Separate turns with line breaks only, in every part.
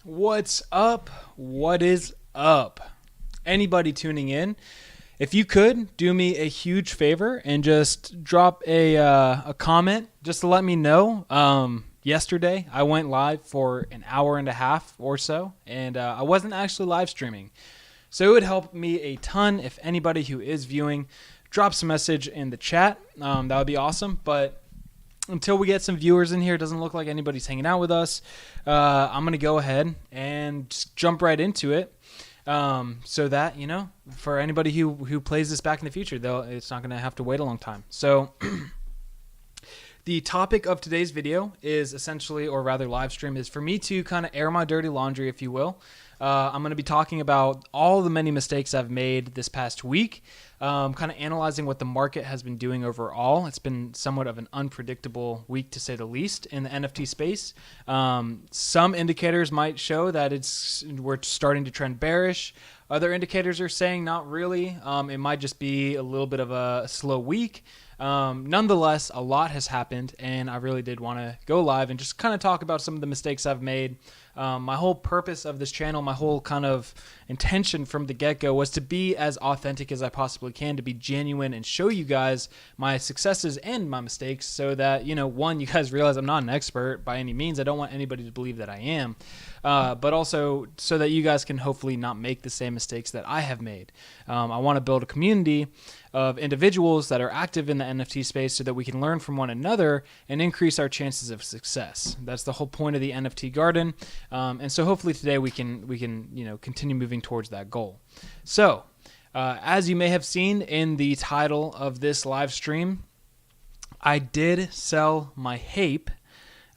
What's up? What is up? Anybody tuning in, if you could do me a huge favor and just drop a comment just to let me know. Yesterday, I went live for an hour and a half or so, and I wasn't actually live streaming. So it would help me a ton if anybody who is viewing drops a message in the chat. That would be awesome. But until we get some viewers in here, it doesn't look like anybody's hanging out with us. I'm going to go ahead and just jump right into it. So that, for anybody who plays this back in the future, it's not going to have to wait a long time. So the topic of today's video is essentially, or rather live stream, is for me to kind of air my dirty laundry, if you will. I'm going to be talking about all the many mistakes I've made this past week, kind of analyzing what the market has been doing overall. It's been somewhat of an unpredictable week, to say the least, in the NFT space. Some indicators might show that we're starting to trend bearish. Other indicators are saying not really. It might just be a little bit of a slow week. Nonetheless, a lot has happened, and I really did want to go live and just kind of talk about some of the mistakes I've made. My whole purpose of this channel, my whole kind of intention from the get-go was to be as authentic as I possibly can, to be genuine and show you guys my successes and my mistakes so that, one, you guys realize I'm not an expert by any means. I don't want anybody to believe that I am, but also so that you guys can hopefully not make the same mistakes that I have made. I want to build a community of individuals that are active in the NFT space so that we can learn from one another and increase our chances of success. That's the whole point of the NFT garden. And so hopefully today we can continue moving towards that goal. So as you may have seen in the title of this live stream, I did sell my HAPE,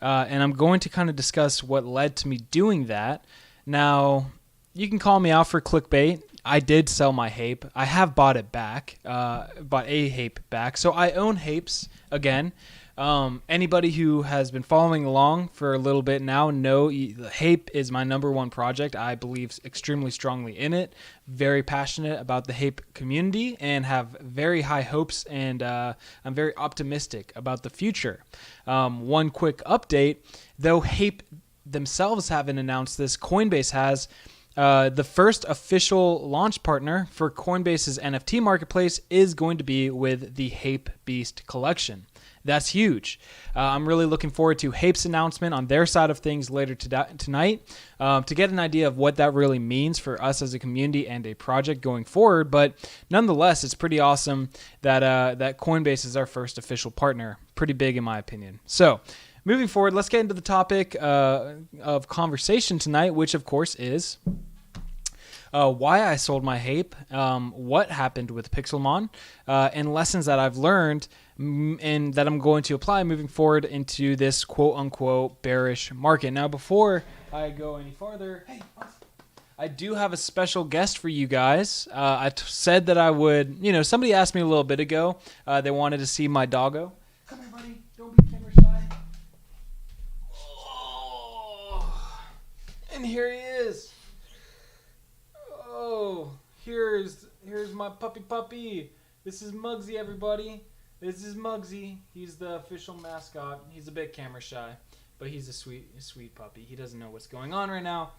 and I'm going to kind of discuss what led to me doing that. Now, you can call me out for clickbait. I did sell my HAPE. I have bought it back, bought a HAPE back. So I own HAPEs again. Anybody who has been following along for a little bit now know the HAPE is my number one project. I believe extremely strongly in it. Very passionate about the HAPE community and have very high hopes, and I'm very optimistic about the future. One quick update, though HAPE themselves haven't announced this, Coinbase has. The first official launch partner for Coinbase's NFT marketplace is going to be with the HAPE Beast collection. That's huge. I'm really looking forward to HAPE's announcement on their side of things later tonight to get an idea of what that really means for us as a community and a project going forward. But nonetheless, it's pretty awesome that Coinbase is our first official partner. Pretty big in my opinion. So moving forward, let's get into the topic of conversation tonight, which of course is why I sold my HAPE, what happened with Pixelmon, and lessons that I've learned and that I'm going to apply moving forward into this quote-unquote bearish market. Now, before I go any farther, I do have a special guest for you guys. I said that I would, somebody asked me a little bit ago, they wanted to see my doggo. Come here, buddy. Don't be camera shy. Oh, and here he is. Oh, here's my puppy. This is Muggsy, everybody. This is Muggsy. He's the official mascot. He's a bit camera shy, but he's a sweet puppy. He doesn't know what's going on right now.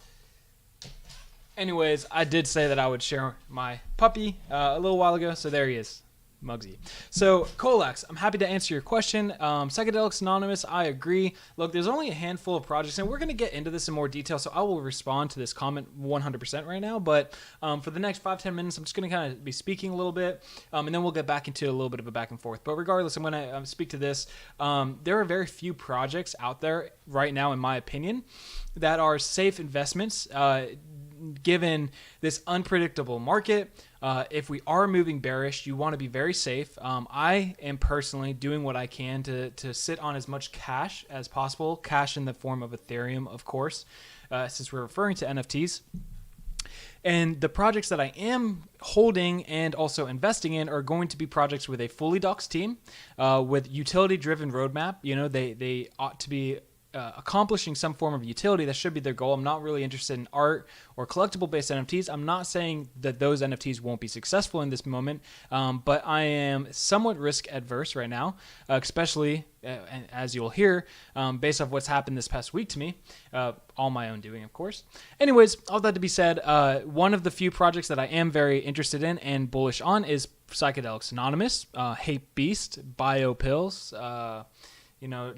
Anyways, I did say that I would share my puppy a little while ago, so there he is. Muggsy. So, Colex, I'm happy to answer your question. Psychedelics Anonymous, I agree. Look, there's only a handful of projects, and we're going to get into this in more detail, so I will respond to this comment 100% right now. But for the next 5-10 minutes, I'm just going to kind of be speaking a little bit, and then we'll get back into a little bit of a back and forth. But regardless, I'm going to speak to this. There are very few projects out there right now, in my opinion, that are safe investments, given this unpredictable market. If we are moving bearish, you want to be very safe. I am personally doing what I can to sit on as much cash as possible, cash in the form of Ethereum, of course, since we're referring to NFTs. And the projects that I am holding and also investing in are going to be projects with a fully doxed team, with utility-driven roadmap. They ought to be accomplishing some form of utility. That should be their goal. I'm not really interested in art or collectible based NFTs. I'm not saying that those NFTs won't be successful in this moment, but I am somewhat risk adverse right now, especially as you'll hear, based off what's happened this past week to me, all my own doing, of course. Anyways, all that to be said, one of the few projects that I am very interested in and bullish on is Psychedelics Anonymous, HAPE Beast, Bio Pills,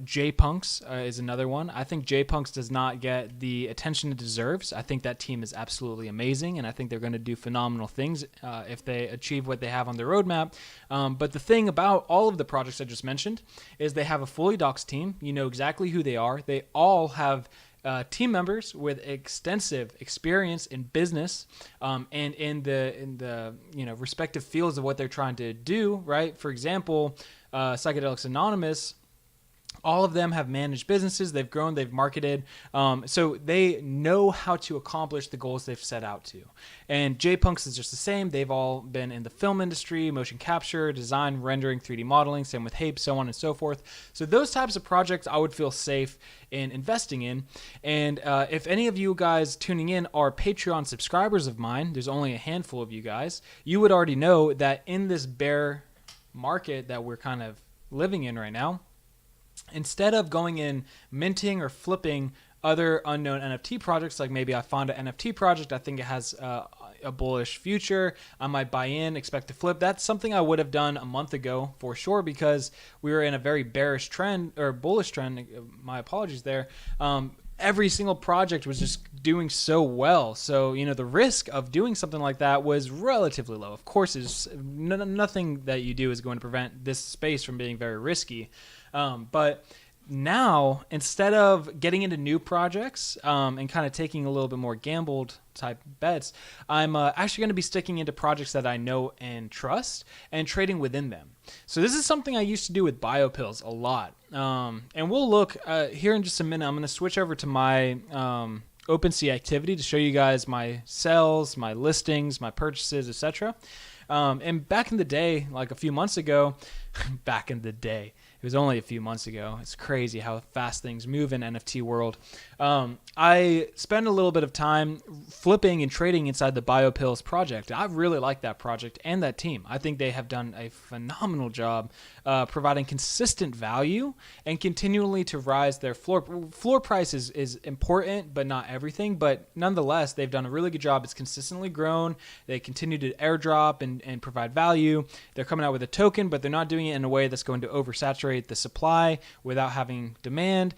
J-Punks is another one. I think J-Punks does not get the attention it deserves. I think that team is absolutely amazing, and I think they're going to do phenomenal things if they achieve what they have on their roadmap. But the thing about all of the projects I just mentioned is they have a fully doxed team. You know exactly who they are. They all have team members with extensive experience in business and in the respective fields of what they're trying to do. Right. For example, Psychedelics Anonymous. All of them have managed businesses. They've grown, they've marketed. So they know how to accomplish the goals they've set out to. And J-Punks is just the same. They've all been in the film industry, motion capture, design, rendering, 3D modeling, same with HAPE, so on and so forth. So those types of projects I would feel safe in investing in. And if any of you guys tuning in are Patreon subscribers of mine, there's only a handful of you guys, you would already know that in this bear market that we're kind of living in right now, instead of going in minting or flipping other unknown NFT projects, like maybe I found an NFT project, I think it has a bullish future, I might buy in, expect to flip. That's something I would have done a month ago for sure, because we were in a very bearish trend or bullish trend. My apologies there. Every single project was just doing so well. So, the risk of doing something like that was relatively low. Of course, nothing that you do is going to prevent this space from being very risky. But now, instead of getting into new projects and kind of taking a little bit more gambled type bets, I'm actually going to be sticking into projects that I know and trust and trading within them. So this is something I used to do with BioPills a lot. And we'll look here in just a minute. I'm going to switch over to my OpenSea activity to show you guys my sales, my listings, my purchases, etc. And back in the day, like a few months ago, back in the day, it was only a few months ago. It's crazy how fast things move in NFT world. I spent a little bit of time flipping and trading inside the BioPills project. I really like that project and that team. I think they have done a phenomenal job providing consistent value and continually to rise their floor price is important, but not everything. But nonetheless, they've done a really good job. It's consistently grown. They continue to airdrop and provide value. They're coming out with a token, but they're not doing it in a way that's going to oversaturate the supply without having demand.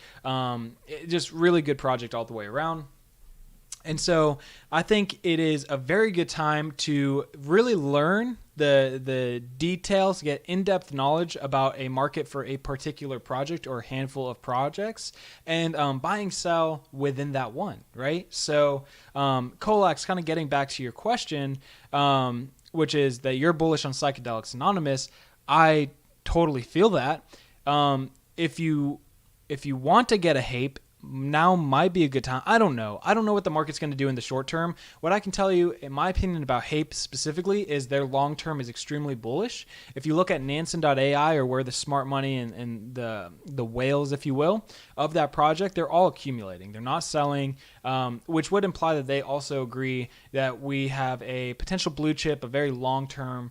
Just really good project all the way around. And so I think it is a very good time to really learn the details, get in-depth knowledge about a market for a particular project or a handful of projects, and buy and sell within that one, right? So Kolax, kind of getting back to your question, which is that you're bullish on Psychedelics Anonymous. I totally feel that. If you want to get a HAPE, now might be a good time. I don't know what the market's going to do in the short term. What I can tell you, in my opinion, about HAPE specifically is their long term is extremely bullish. If you look at Nansen.ai or where the smart money and the whales, if you will, of that project, they're all accumulating. They're not selling, which would imply that they also agree that we have a potential blue chip, a very long term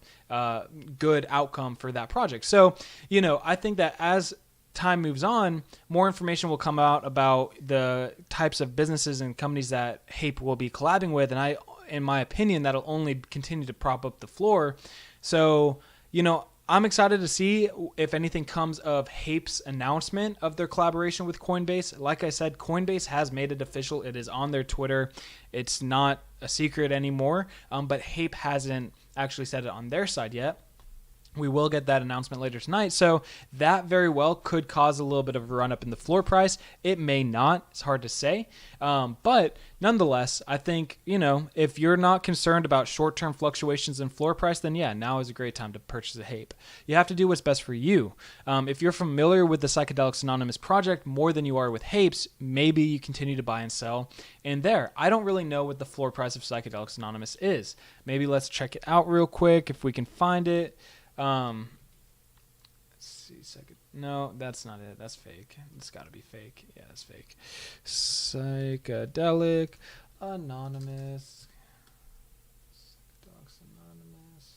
good outcome for that project. So, I think that as time moves on, more information will come out about the types of businesses and companies that HAPE will be collabing with. And in my opinion, that'll only continue to prop up the floor. So, I'm excited to see if anything comes of HAPE's announcement of their collaboration with Coinbase. Like I said, Coinbase has made it official. It is on their Twitter. It's not a secret anymore, but HAPE hasn't actually said it on their side yet. We will get that announcement later tonight. So that very well could cause a little bit of a run up in the floor price. It may not. It's hard to say. But nonetheless, I think, if you're not concerned about short-term fluctuations in floor price, then yeah, now is a great time to purchase a HAPE. You have to do what's best for you. If you're familiar with the Psychedelics Anonymous project more than you are with HAPEs, maybe you continue to buy and sell in there. I don't really know what the floor price of Psychedelics Anonymous is. Maybe let's check it out real quick if we can find it. Let's see, No, that's not it. That's fake. It's got to be fake. Yeah, it's fake. Psychedelic Anonymous. Docs Anonymous.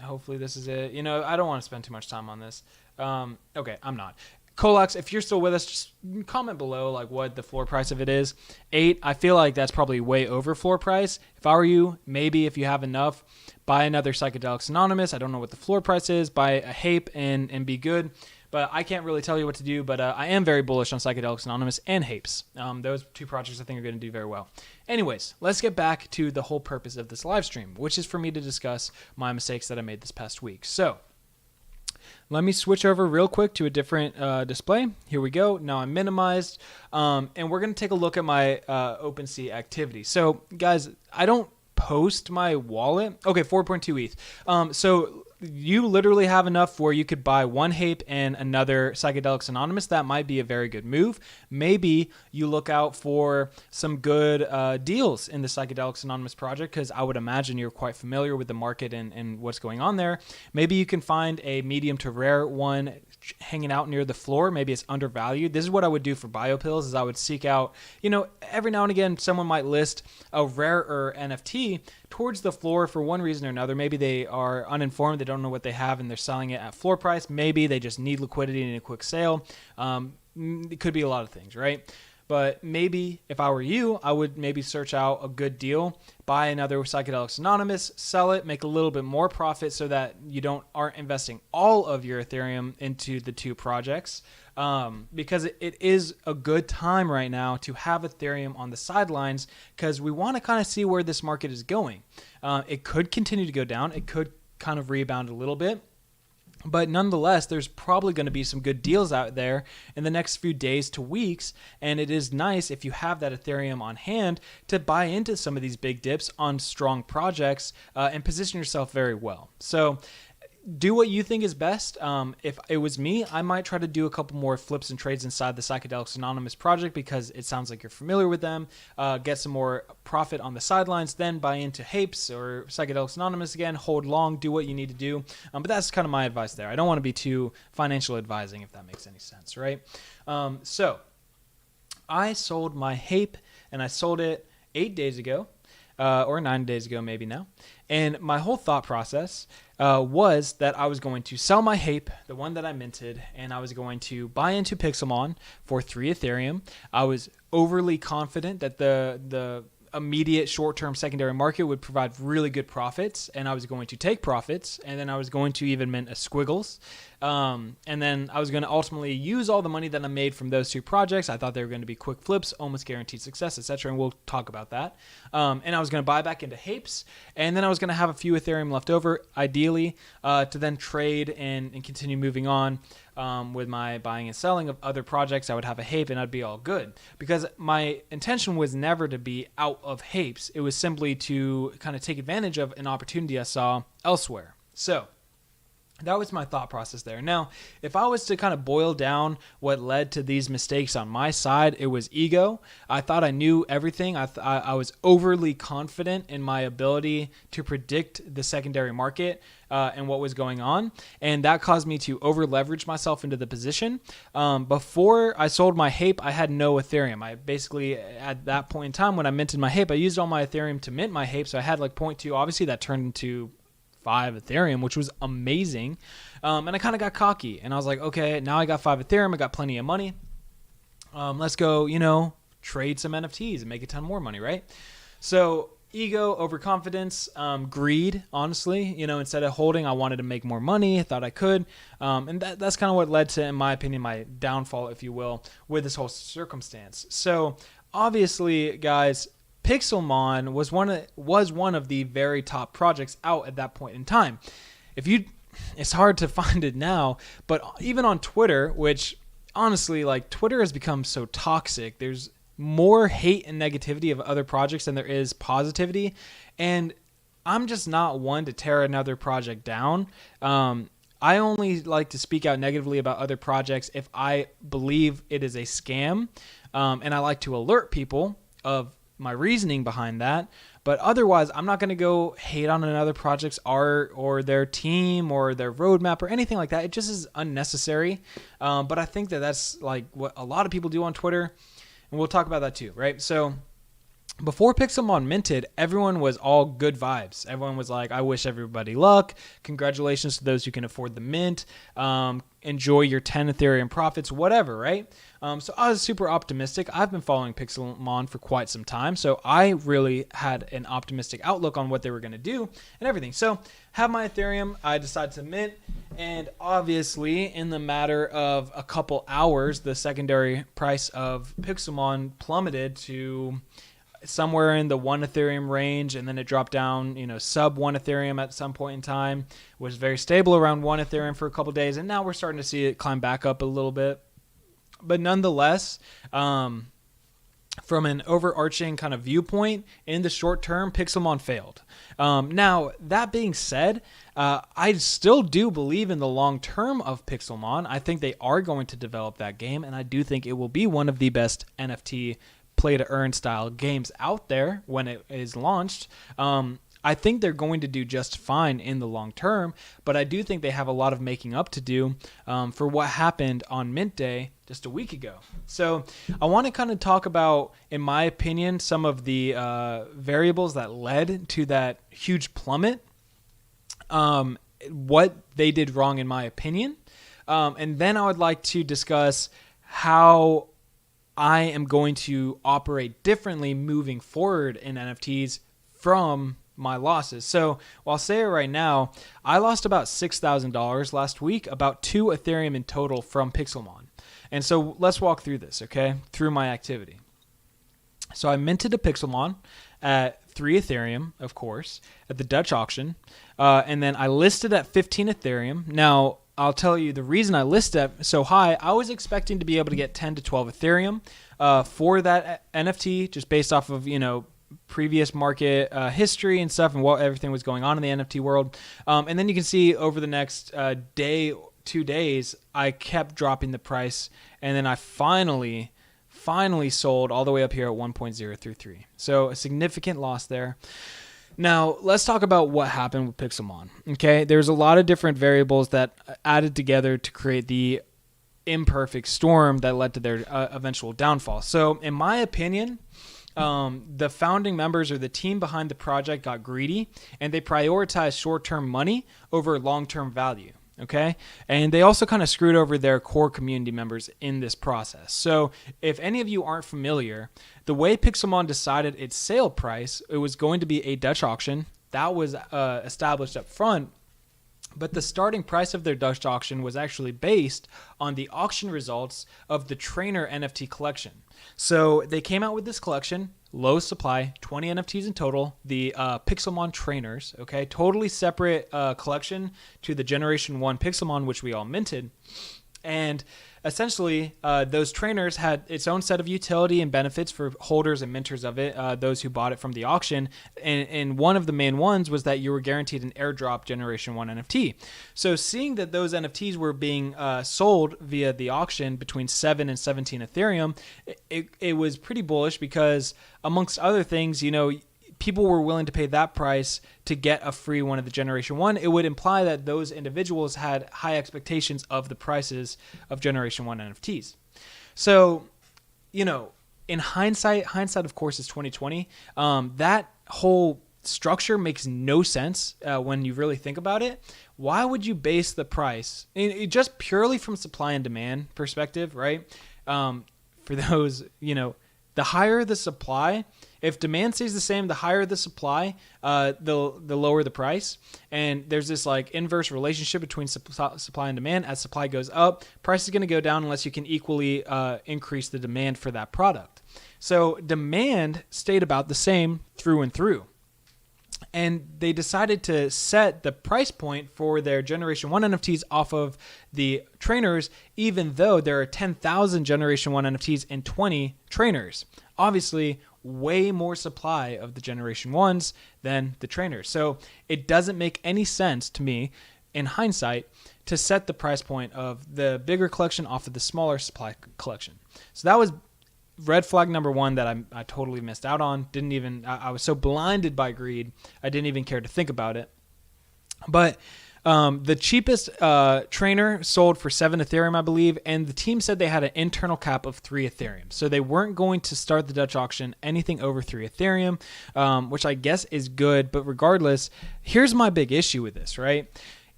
Hopefully this is it. I don't want to spend too much time on this. Okay, I'm not. Colax, if you're still with us, just comment below like what the floor price of it is. 8, I feel like that's probably way over floor price. If I were you, maybe if you have enough, buy another Psychedelics Anonymous. I don't know what the floor price is. Buy a HAPE and be good. But I can't really tell you what to do, but I am very bullish on Psychedelics Anonymous and HAPEs. Those two projects I think are going to do very well. Anyways, let's get back to the whole purpose of this live stream, which is for me to discuss my mistakes that I made this past week. So let me switch over real quick to a different display. Here we go. Now I'm minimized. And we're going to take a look at my OpenSea activity. So guys, I don't post my wallet. Okay, 4.2 ETH. So you literally have enough where you could buy one HAPE and another Psychedelics Anonymous. That might be a very good move. Maybe you look out for some good deals in the Psychedelics Anonymous project, because I would imagine you're quite familiar with the market and what's going on there. Maybe you can find a medium to rare one hanging out near the floor. Maybe it's undervalued. This is what I would do for biopills, is I would seek out, every now and again someone might list a rarer NFT towards the floor for one reason or another. Maybe they are uninformed, they don't know what they have, and they're selling it at floor price. Maybe they just need liquidity and a quick sale. It could be a lot of things, right? But maybe if I were you, I would maybe search out a good deal, buy another Psychedelics Anonymous, sell it, make a little bit more profit so that you aren't investing all of your Ethereum into the two projects. Because it is a good time right now to have Ethereum on the sidelines, because we want to kind of see where this market is going. It could continue to go down. It could kind of rebound a little bit. But nonetheless, there's probably going to be some good deals out there in the next few days to weeks. And it is nice if you have that Ethereum on hand to buy into some of these big dips on strong projects and position yourself very well. So do what you think is best. If it was me, I might try to do a couple more flips and trades inside the Psychedelics Anonymous project, because it sounds like you're familiar with them. Get some more profit on the sidelines, then buy into HAPEs or Psychedelics Anonymous again, hold long, do what you need to do. But that's kind of my advice there. I don't want to be too financial advising, if that makes any sense, right? So I sold my HAPE, and I sold it 8 days ago, or 9 days ago maybe now. And my whole thought process was that I was going to sell my HAPE, the one that I minted, and I was going to buy into Pixelmon for 3 Ethereum. I was overly confident that the immediate short-term secondary market would provide really good profits, and I was going to take profits, and then I was going to even mint a Squiggles. And then I was going to ultimately use all the money that I made from those two projects. I thought they were going to be quick flips, almost guaranteed success, etc., and we'll talk about that. And I was going to buy back into HAPEs, and then I was going to have a few Ethereum left over, ideally, to then trade and continue moving on. With my buying and selling of other projects, I would have a HAPE and I'd be all good. Because my intention was never to be out of HAPEs. It was simply to kind of take advantage of an opportunity I saw elsewhere. So that was my thought process there. Now, if I was to kind of boil down what led to these mistakes on my side, it was ego. I thought I knew everything. I was overly confident in my ability to predict the secondary market and what was going on. And that caused me to over leverage myself into the position. Before I sold my HAPE, I had no Ethereum. I basically, at that point in time when I minted my HAPE, I used all my Ethereum to mint my HAPE. So I had like 0.2. Obviously, that turned into 5 Ethereum, which was amazing. And I kind of got cocky, and I was like, okay, now I got 5 Ethereum. I got plenty of money. Let's go, trade some NFTs and make a ton more money, right? So ego, overconfidence, greed, honestly, instead of holding, I wanted to make more money. I thought I could. And that's kind of what led to, in my opinion, my downfall, if you will, with this whole circumstance. So obviously, guys, Pixelmon was one of the very top projects out at that point in time. It's hard to find it now, but even on Twitter, which honestly, like, Twitter has become so toxic. There's more hate and negativity of other projects than there is positivity, and I'm just not one to tear another project down. I only like to speak out negatively about other projects if I believe it is a scam, and I like to alert people of my reasoning behind that. But otherwise, I'm not going to go hate on another project's art or their team or their roadmap or anything like that. It just is unnecessary. But I think that that's like what a lot of people do on Twitter, and we'll talk about that too, right? So before Pixelmon minted, everyone was all good vibes. Everyone was like, I wish everybody luck. Congratulations to those who can afford the mint. Enjoy your 10 Ethereum profits, whatever, right? So I was super optimistic. I've been following Pixelmon for quite some time, so I really had an optimistic outlook on what they were going to do and everything. So have my Ethereum, I decided to mint, and obviously in the matter of a couple hours, the secondary price of Pixelmon plummeted to somewhere in the 1 Ethereum range, and then it dropped down, sub 1 Ethereum at some point in time. Was very stable around 1 Ethereum for a couple days, and now we're starting to see it climb back up a little bit. But nonetheless, from an overarching kind of viewpoint, in the short term, Pixelmon failed. Now, that being said, I still do believe in the long term of Pixelmon. I think they are going to develop that game, and I do think it will be one of the best NFT play-to-earn style games out there when it is launched. I think they're going to do just fine in the long term, but I do think they have a lot of making up to do for what happened on Mint Day just a week ago. So I want to kind of talk about, in my opinion, some of the variables that led to that huge plummet, what they did wrong in my opinion, and then I would like to discuss how I am going to operate differently moving forward in NFTs from my losses. So I'll say it right now, I lost about $6,000 last week, about 2 Ethereum in total from Pixelmon. And so let's walk through this, okay, through my activity. So I minted a Pixelmon at 3 Ethereum, of course, at the Dutch auction. And then I listed at 15 Ethereum. Now, I'll tell you the reason I listed it so high. I was expecting to be able to get 10 to 12 Ethereum for that NFT, just based off of, previous market history and stuff and what everything was going on in the NFT world. And then you can see over the next day, 2 days, I kept dropping the price. And then I finally sold all the way up here at 1.033. So a significant loss there. Now, let's talk about what happened with Pixelmon. Okay, there's a lot of different variables that added together to create the imperfect storm that led to their eventual downfall. So, in my opinion, the founding members or the team behind the project got greedy, and they prioritized short-term money over long-term value. Okay, and they also kind of screwed over their core community members in this process. So if any of you aren't familiar, the way Pixelmon decided its sale price, it was going to be a Dutch auction that was established up front. But the starting price of their Dutch auction was actually based on the auction results of the Trainer NFT collection. So they came out with this collection, low supply, 20 NFTs in total, the Pixelmon Trainers, okay? Totally separate collection to the Generation 1 Pixelmon, which we all minted. And essentially, those trainers had its own set of utility and benefits for holders and minters of it, those who bought it from the auction. And one of the main ones was that you were guaranteed an airdrop Generation 1 NFT. So seeing that those NFTs were being sold via the auction between 7 and 17 Ethereum, it was pretty bullish because, amongst other things, people were willing to pay that price to get a free one of the Generation 1, it would imply that those individuals had high expectations of the prices of Generation 1 NFTs. So, in hindsight, of course, is 2020. That whole structure makes no sense when you really think about it. Why would you base the price, just purely from supply and demand perspective, right? For those, the higher the supply, if demand stays the same, the higher the supply, the lower the price. And there's this inverse relationship between supply and demand. As supply goes up, price is going to go down unless you can equally increase the demand for that product. So demand stayed about the same through and through. And they decided to set the price point for their Generation 1 NFTs off of the trainers, even though there are 10,000 Generation 1 NFTs and 20 trainers. Obviously, way more supply of the Generation 1s than the trainers. So it doesn't make any sense to me, in hindsight, to set the price point of the bigger collection off of the smaller supply collection. So that was red flag number one that I totally missed out on. I was so blinded by greed, I didn't even care to think about it. But the cheapest trainer sold for 7 Ethereum, I believe, and the team said they had an internal cap of 3 Ethereum. So they weren't going to start the Dutch auction anything over 3 Ethereum, which I guess is good. But regardless, here's my big issue with this, right?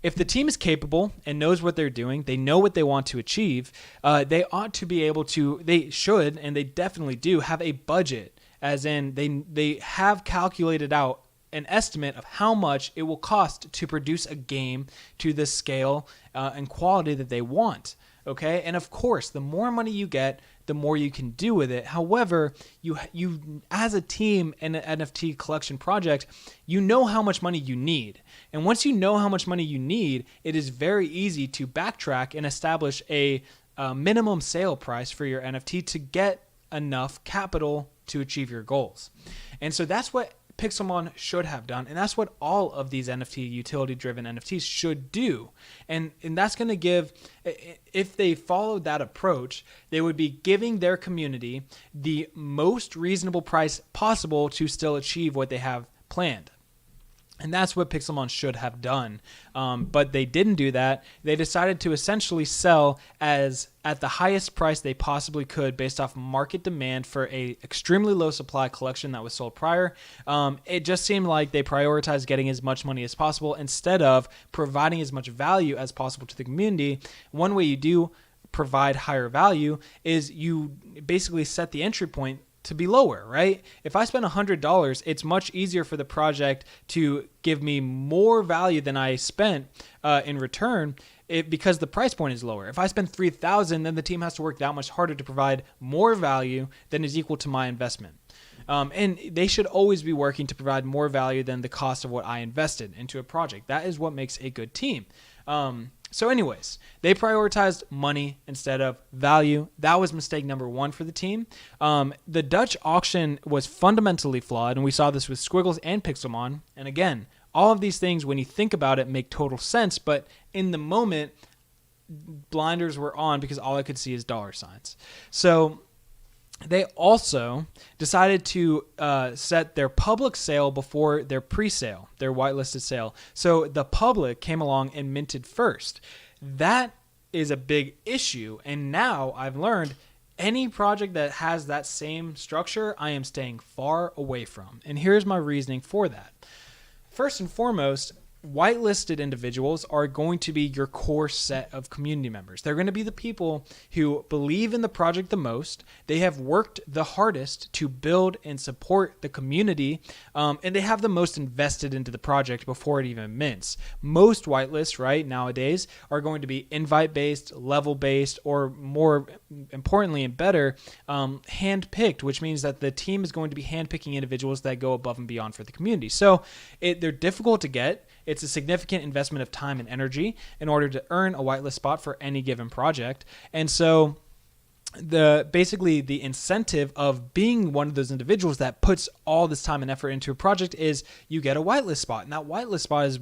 If the team is capable and knows what they're doing, they know what they want to achieve, they ought to be able to, they should, and they definitely do, have a budget, as in they have calculated out an estimate of how much it will cost to produce a game to the scale and quality that they want. Okay, and of course, the more money you get, the more you can do with it. However, you as a team in an NFT collection project, you know how much money you need. And once you know how much money you need, it is very easy to backtrack and establish a minimum sale price for your NFT to get enough capital to achieve your goals. And so that's what Pixelmon should have done, and that's what all of these NFT utility-driven NFTs should do. And that's going to give, if they followed that approach, they would be giving their community the most reasonable price possible to still achieve what they have planned. And that's what Pixelmon should have done. But they didn't do that. They decided to essentially sell at the highest price they possibly could based off market demand for a extremely low supply collection that was sold prior. It just seemed like they prioritized getting as much money as possible instead of providing as much value as possible to the community. One way you do provide higher value is you basically set the entry point to be lower, right? If I spend $100, it's much easier for the project to give me more value than I spent in return because the price point is lower. If I spend $3,000, then the team has to work that much harder to provide more value than is equal to my investment. And they should always be working to provide more value than the cost of what I invested into a project. That is what makes a good team. So anyways, they prioritized money instead of value. That was mistake number one for the team. The Dutch auction was fundamentally flawed, and we saw this with Squiggles and Pixelmon. And again, all of these things, when you think about it, make total sense. But in the moment, blinders were on because all I could see is dollar signs. So they also decided to set their public sale before their pre-sale, their whitelisted sale. So the public came along and minted first. That is a big issue. And now I've learned any project that has that same structure, I am staying far away from. And here's my reasoning for that. First and foremost, whitelisted individuals are going to be your core set of community members. They're going to be the people who believe in the project the most. They have worked the hardest to build and support the community, and they have the most invested into the project before it even mints. Most whitelists, right, nowadays are going to be invite-based, level-based, or more importantly and better, hand-picked, which means that the team is going to be hand-picking individuals that go above and beyond for the community. So they're difficult to get. It's a significant investment of time and energy in order to earn a whitelist spot for any given project. And so basically the incentive of being one of those individuals that puts all this time and effort into a project is you get a whitelist spot. And that whitelist spot is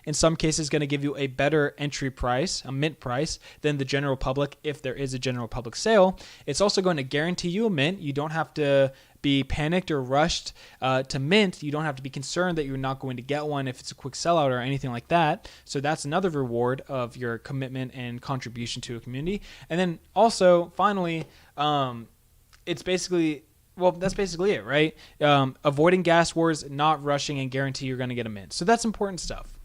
in some cases going to give you a better entry price, a mint price, than the general public if there is a general public sale. It's also going to guarantee you a mint. You don't have to be panicked or rushed to mint. You don't have to be concerned that you're not going to get one if it's a quick sellout or anything like that. So that's another reward of your commitment and contribution to a community. And then also, finally, it's basically, that's basically it, right? Avoiding gas wars, not rushing, and guarantee you're going to get a mint. So that's important stuff.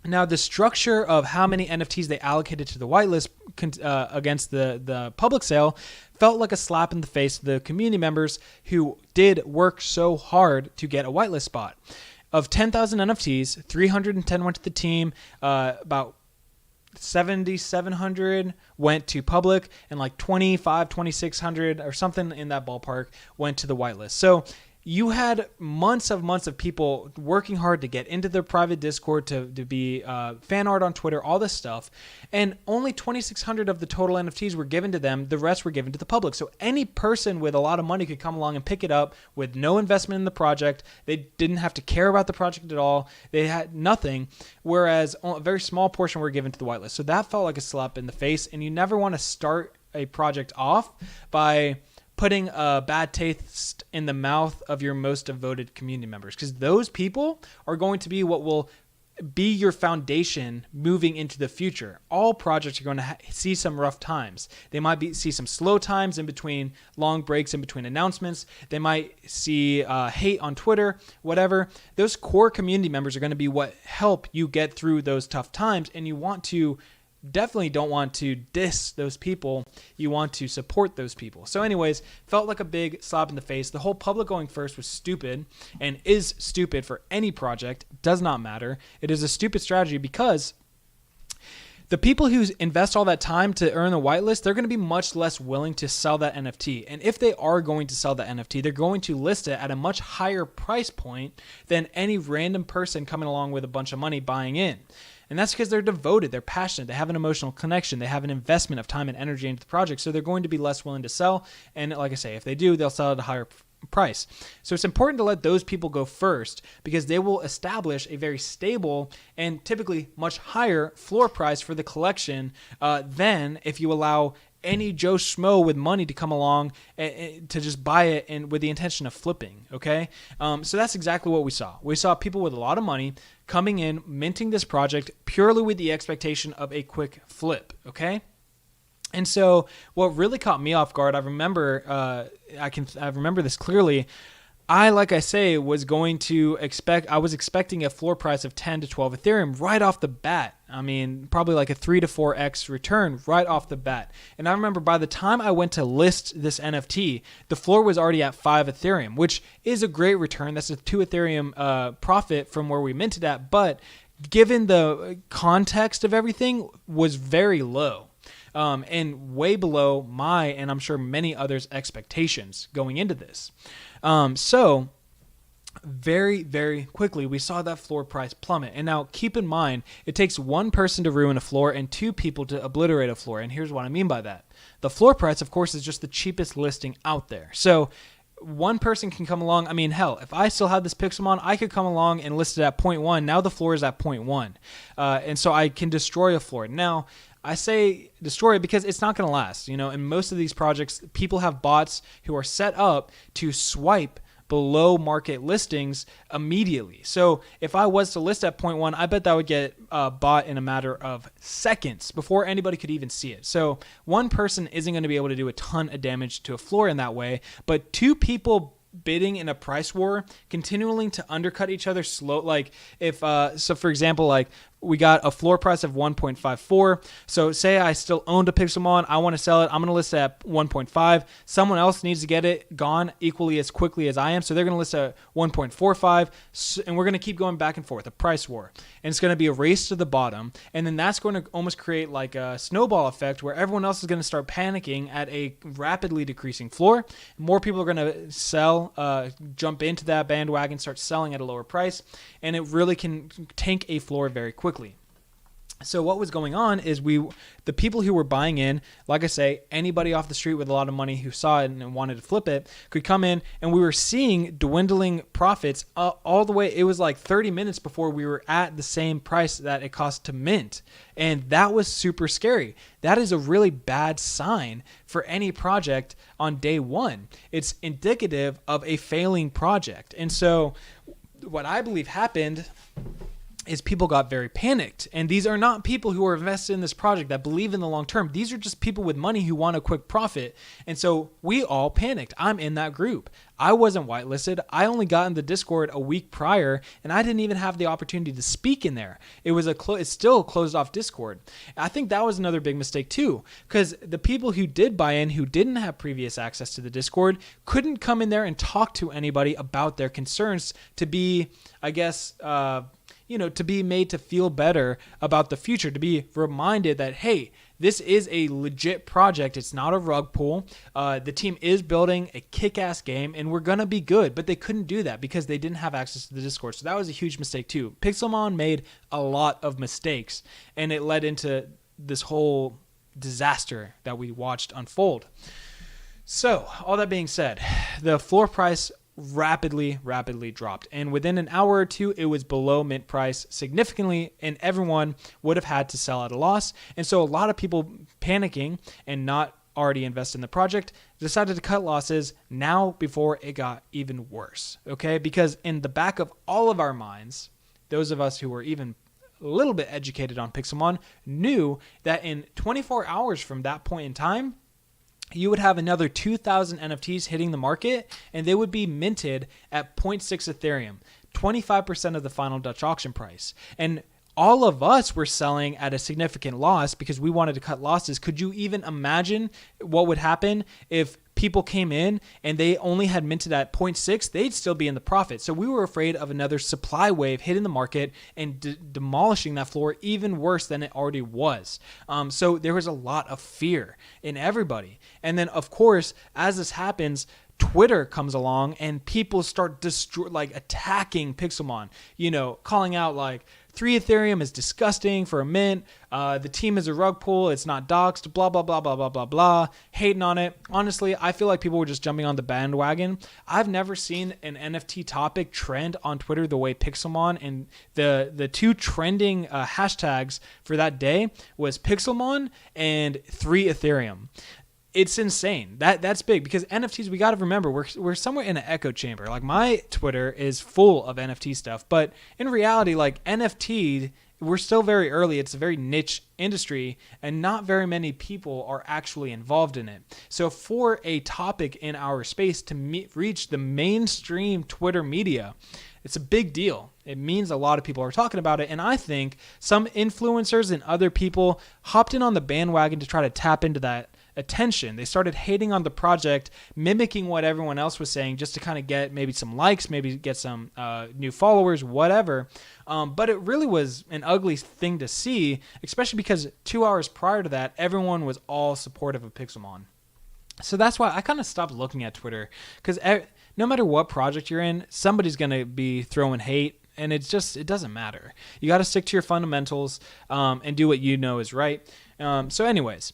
Now, the structure of how many NFTs they allocated to the whitelist against the public sale felt like a slap in the face to the community members who did work so hard to get a whitelist spot. Of 10,000 NFTs, 310 went to the team, about 7,700 went to public, and like 2,600 or something in that ballpark went to the whitelist. So you had months of people working hard to get into their private Discord, to be fan art on Twitter, all this stuff. And only 2,600 of the total NFTs were given to them. The rest were given to the public. So any person with a lot of money could come along and pick it up with no investment in the project. They didn't have to care about the project at all. They had nothing, whereas a very small portion were given to the whitelist. So that felt like a slap in the face. And you never want to start a project off by putting a bad taste in the mouth of your most devoted community members, because those people are going to be what will be your foundation moving into the future. All projects are going to see some rough times. They might see some slow times in between, long breaks in between announcements. They might see hate on Twitter, whatever. Those core community members are going to be what help you get through those tough times, and you definitely don't want to diss those people. You want to support those people. So anyways, felt like a big slap in the face. The whole public going first was stupid, and is stupid for any project. Does not matter. It is a stupid strategy because the people who invest all that time to earn the whitelist, they're going to be much less willing to sell that NFT. And if they are going to sell that NFT, they're going to list it at a much higher price point than any random person coming along with a bunch of money buying in. And that's because they're devoted, they're passionate, they have an emotional connection, they have an investment of time and energy into the project, so they're going to be less willing to sell. And like I say, if they do, they'll sell at a higher price. So it's important to let those people go first, because they will establish a very stable and typically much higher floor price for the collection than if you allow any Joe Schmo with money to come along to just buy it and with the intention of flipping. Okay. So that's exactly what we saw. We saw people with a lot of money coming in, minting this project purely with the expectation of a quick flip. Okay. And so what really caught me off guard, I remember this clearly. I was expecting a floor price of 10 to 12 Ethereum right off the bat. I mean, probably like a 3 to 4x return right off the bat. And I remember by the time I went to list this NFT, the floor was already at 5 Ethereum, which is a great return. That's a 2 Ethereum profit from where we minted at. But given the context of everything, was very low. And way below my, and I'm sure many others' expectations going into this. So very, very quickly, we saw that floor price plummet. And now keep in mind, it takes one person to ruin a floor and two people to obliterate a floor. And here's what I mean by that. The floor price, of course, is just the cheapest listing out there. So one person can come along. I mean, hell, if I still had this Pixelmon, I could come along and list it at 0.1. Now the floor is at 0.1. And so I can destroy a floor. Now, I say destroy it because it's not going to last. You know, in most of these projects, people have bots who are set up to swipe below market listings immediately. So if I was to list at 0.1, I bet that would get bought in a matter of seconds before anybody could even see it. So one person isn't going to be able to do a ton of damage to a floor in that way, but two people bidding in a price war, continuing to undercut each other slow. Like if, so for example, like we got a floor price of 1.54. So say I still owned a Pixelmon, I want to sell it. I'm going to list it at 1.5. Someone else needs to get it gone equally as quickly as I am. So they're going to list at 1.45. And we're going to keep going back and forth, a price war. And it's going to be a race to the bottom. And then that's going to almost create like a snowball effect where everyone else is going to start panicking at a rapidly decreasing floor. More people are going to sell, jump into that bandwagon, start selling at a lower price. And it really can tank a floor very quickly. So what was going on is the people who were buying in, like I say, anybody off the street with a lot of money who saw it and wanted to flip it could come in, and we were seeing dwindling profits all the way. It was like 30 minutes before we were at the same price that it cost to mint. And that was super scary. That is a really bad sign for any project on day one. It's indicative of a failing project. And so what I believe happened is people got very panicked. And these are not people who are invested in this project that believe in the long term. These are just people with money who want a quick profit. And so we all panicked. I'm in that group. I wasn't whitelisted. I only got in the Discord a week prior, and I didn't even have the opportunity to speak in there. It's still a closed off Discord. I think that was another big mistake too, because the people who did buy in, who didn't have previous access to the Discord, couldn't come in there and talk to anybody about their concerns to be, I guess, to be made to feel better about the future, to be reminded that, hey, this is a legit project. It's not a rug pull. The team is building a kick-ass game, and we're going to be good. But they couldn't do that because they didn't have access to the Discord. So that was a huge mistake too. Pixelmon made a lot of mistakes, and it led into this whole disaster that we watched unfold. So all that being said, the floor price rapidly dropped, and within an hour or two it was below mint price significantly, and everyone would have had to sell at a loss. And so a lot of people panicking and not already invested in the project, decided to cut losses now before it got even worse. Okay, because in the back of all of our minds, those of us who were even a little bit educated on Pixelmon knew that in 24 hours from that point in time, you would have another 2,000 NFTs hitting the market, and they would be minted at 0.6 Ethereum, 25% of the final Dutch auction price. And all of us were selling at a significant loss because we wanted to cut losses. Could you even imagine what would happen if people came in and they only had minted at 0.6? They'd still be in the profit. So we were afraid of another supply wave hitting the market and demolishing that floor even worse than it already was. So there was a lot of fear in everybody. And then, of course, as this happens, Twitter comes along and people start attacking Pixelmon, calling out like 3 Ethereum is disgusting for a mint. The team is a rug pull. It's not doxed, blah, blah, blah, blah, blah, blah, blah, hating on it. Honestly, I feel like people were just jumping on the bandwagon. I've never seen an NFT topic trend on Twitter the way Pixelmon, and the two trending hashtags for that day was Pixelmon and 3 Ethereum. It's insane. That's big because NFTs, we got to remember, we're somewhere in an echo chamber. Like my Twitter is full of NFT stuff, but in reality, like NFT, we're still very early. It's a very niche industry and not very many people are actually involved in it. So for a topic in our space to reach the mainstream Twitter media, it's a big deal. It means a lot of people are talking about it. And I think some influencers and other people hopped in on the bandwagon to try to tap into that attention. They started hating on the project, mimicking what everyone else was saying just to kind of get maybe some likes, maybe get some new followers, whatever. But it really was an ugly thing to see, especially because 2 hours prior to that, everyone was all supportive of Pixelmon. So that's why I kind of stopped looking at Twitter, because no matter what project you're in, somebody's going to be throwing hate. And it doesn't matter. You got to stick to your fundamentals and do what you know is right. So anyways,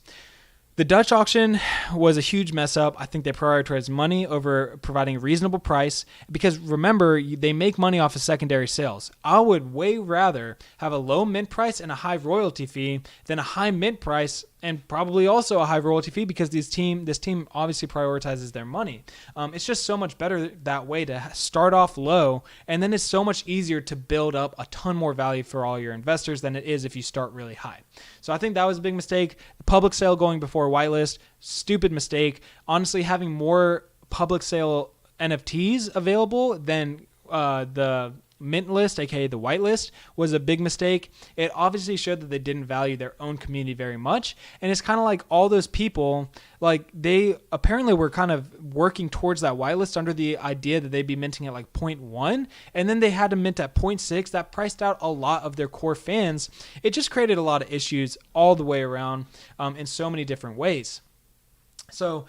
the Dutch auction was a huge mess up. I think they prioritized money over providing a reasonable price because remember, they make money off of secondary sales. I would way rather have a low mint price and a high royalty fee than a high mint price and probably also a high royalty fee because this team obviously prioritizes their money. It's just so much better that way to start off low, and then it's so much easier to build up a ton more value for all your investors than it is if you start really high. So I think that was a big mistake. The public sale going before whitelist, stupid mistake. Honestly, having more public sale NFTs available than the mint list, aka the whitelist, was a big mistake. It obviously showed that they didn't value their own community very much, and it's kind of like all those people, like they apparently were kind of working towards that whitelist under the idea that they'd be minting at like 0.1, and then they had to mint at 0.6. That priced out a lot of their core fans. It just created a lot of issues all the way around in so many different ways. So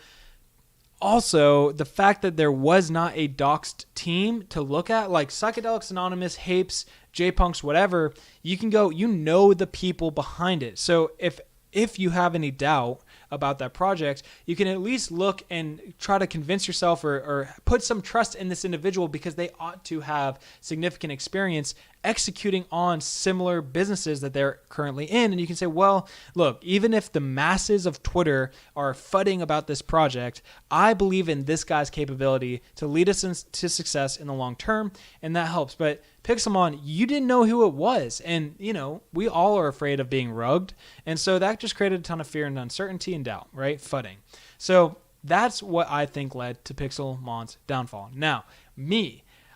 also, the fact that there was not a doxed team to look at, like Psychedelics Anonymous, HAPEs, J-Punks, whatever, you can go, the people behind it. So if you have any doubt about that project, you can at least look and try to convince yourself or put some trust in this individual because they ought to have significant experience executing on similar businesses that they're currently in. And you can say, well, look, even if the masses of Twitter are fudding about this project, I believe in this guy's capability to lead us to success in the long term, and that helps. But Pixelmon, you didn't know who it was, and we all are afraid of being rugged, and so that just created a ton of fear and uncertainty and doubt, right? Fudding. So that's what I think led to Pixelmon's downfall. Now,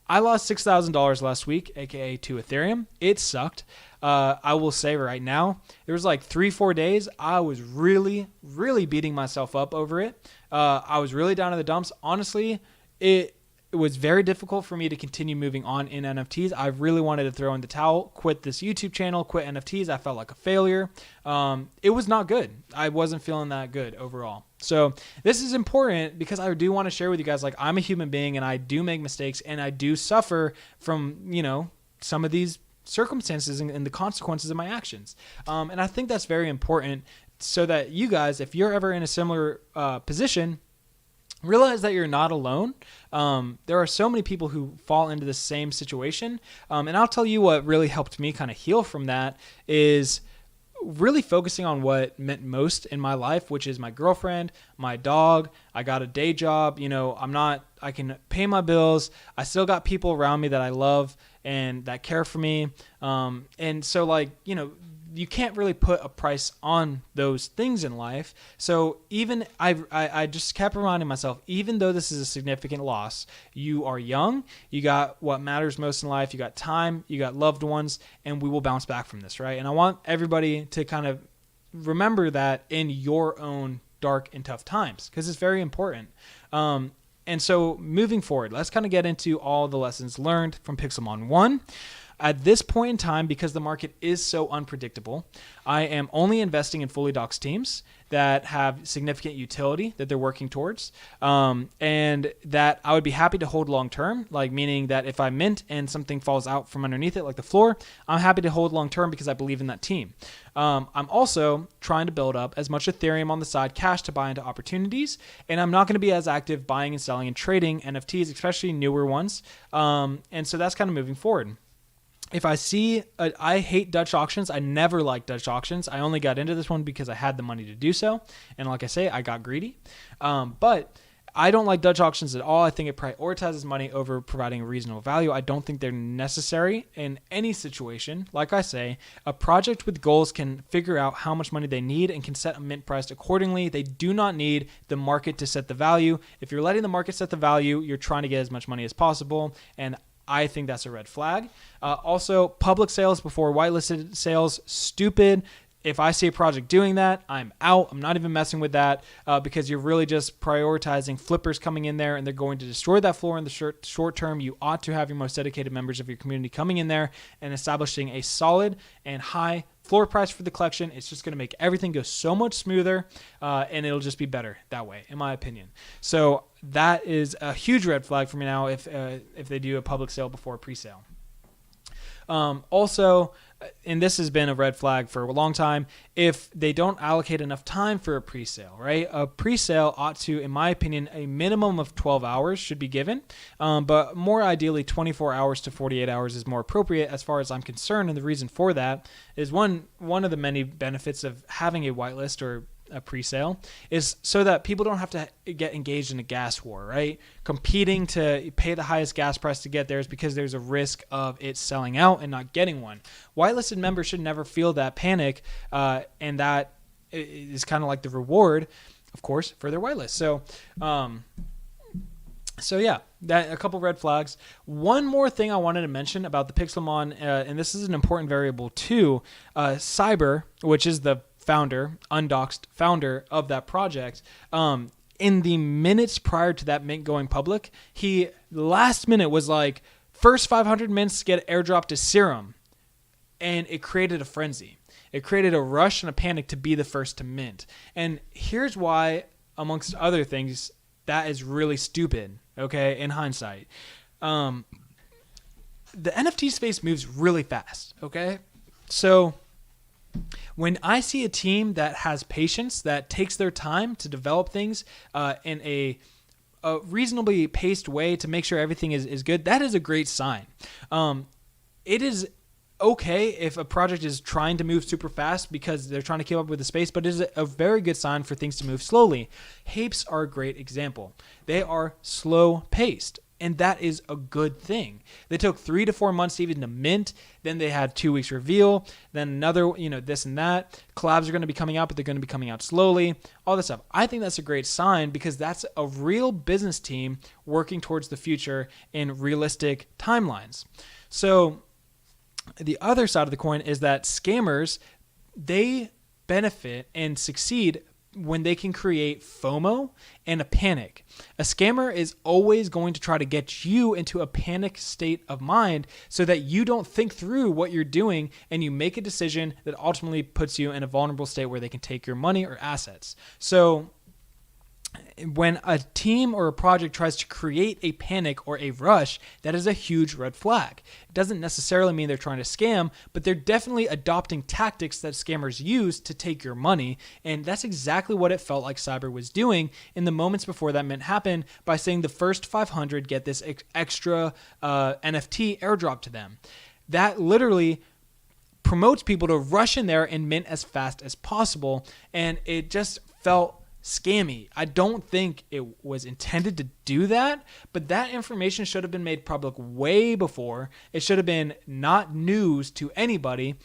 I lost $6,000 last week, aka 2 Ethereum. It sucked. I will say right now, there was like 3-4 days I was really, really beating myself up over it. I was really down in the dumps. Honestly, it was very difficult for me to continue moving on in NFTs. I really wanted to throw in the towel, quit this YouTube channel, quit NFTs. I felt like a failure. It was not good. I wasn't feeling that good overall. So this is important because I do want to share with you guys, like, I'm a human being and I do make mistakes and I do suffer from, some of these circumstances and the consequences of my actions. And I think that's very important so that you guys, if you're ever in a similar position, realize that you're not alone. There are so many people who fall into the same situation. And I'll tell you what really helped me kind of heal from that is really focusing on what meant most in my life, which is my girlfriend, my dog. I got a day job. I can pay my bills. I still got people around me that I love and that care for me. And so you can't really put a price on those things in life. So even I just kept reminding myself, even though this is a significant loss, you are young, you got what matters most in life, you got time, you got loved ones, and we will bounce back from this, right? And I want everybody to kind of remember that in your own dark and tough times, because it's very important. And so moving forward, let's kind of get into all the lessons learned from Pixelmon 1. At this point in time, because the market is so unpredictable, I am only investing in fully doxed teams that have significant utility that they're working towards, and that I would be happy to hold long term, meaning that if I mint and something falls out from underneath it, like the floor, I'm happy to hold long term because I believe in that team. I'm also trying to build up as much Ethereum on the side cash to buy into opportunities, and I'm not going to be as active buying and selling and trading NFTs, especially newer ones. And so that's kind of moving forward. If I see, I hate Dutch auctions. I never liked Dutch auctions. I only got into this one because I had the money to do so. And like I say, I got greedy. But I don't like Dutch auctions at all. I think it prioritizes money over providing a reasonable value. I don't think they're necessary in any situation. Like I say, a project with goals can figure out how much money they need and can set a mint price accordingly. They do not need the market to set the value. If you're letting the market set the value, you're trying to get as much money as possible. And I think that's a red flag. Also, public sales before whitelisted sales, stupid. If I see a project doing that, I'm out. I'm not even messing with that because you're really just prioritizing flippers coming in there and they're going to destroy that floor in the short term. You ought to have your most dedicated members of your community coming in there and establishing a solid and high floor price for the collection. It's just going to make everything go so much smoother and it'll just be better that way, in my opinion. So that is a huge red flag for me now if they do a public sale before a pre-sale. Also, and this has been a red flag for a long time, if they don't allocate enough time for a pre-sale, right? A pre-sale ought to, in my opinion, a minimum of 12 hours should be given, but more ideally 24 hours to 48 hours is more appropriate as far as I'm concerned. And the reason for that is one of the many benefits of having a whitelist or a pre-sale is so that people don't have to get engaged in a gas war, right? Competing to pay the highest gas price to get there is because there's a risk of it selling out and not getting one. Whitelisted members should never feel that panic, and that is kind of like the reward, of course, for their whitelist. So yeah, that a couple red flags. One more thing I wanted to mention about the Pixelmon, and this is an important variable too, Cyber, which is the undoxed founder of that project, in the minutes prior to that mint going public, he last minute was like, first 500 mints get airdropped to Serum, and it created a frenzy. It created a rush and a panic to be the first to mint. And here's why, amongst other things, that is really stupid, okay, in hindsight. The NFT space moves really fast, okay? So when I see a team that has patience, that takes their time to develop things in a reasonably paced way to make sure everything is good, that is a great sign. It is okay if a project is trying to move super fast because they're trying to keep up with the space, but it is a very good sign for things to move slowly. HAPEs are a great example. They are slow paced. And that is a good thing. They took 3 to 4 months even to mint. Then they had 2 weeks reveal. Then another, this and that. Collabs are going to be coming out, but they're going to be coming out slowly. All this stuff. I think that's a great sign because that's a real business team working towards the future in realistic timelines. So the other side of the coin is that scammers, they benefit and succeed when they can create FOMO and a panic. A scammer is always going to try to get you into a panic state of mind so that you don't think through what you're doing and you make a decision that ultimately puts you in a vulnerable state where they can take your money or assets. So when a team or a project tries to create a panic or a rush, that is a huge red flag. It doesn't necessarily mean they're trying to scam, but they're definitely adopting tactics that scammers use to take your money. And that's exactly what it felt like Cyber was doing in the moments before that mint happened by saying the first 500 get this extra NFT airdrop to them. That literally promotes people to rush in there and mint as fast as possible. And it just felt scammy. I don't think it was intended to do that, but that information should have been made public way before. It should have been not news to anybody.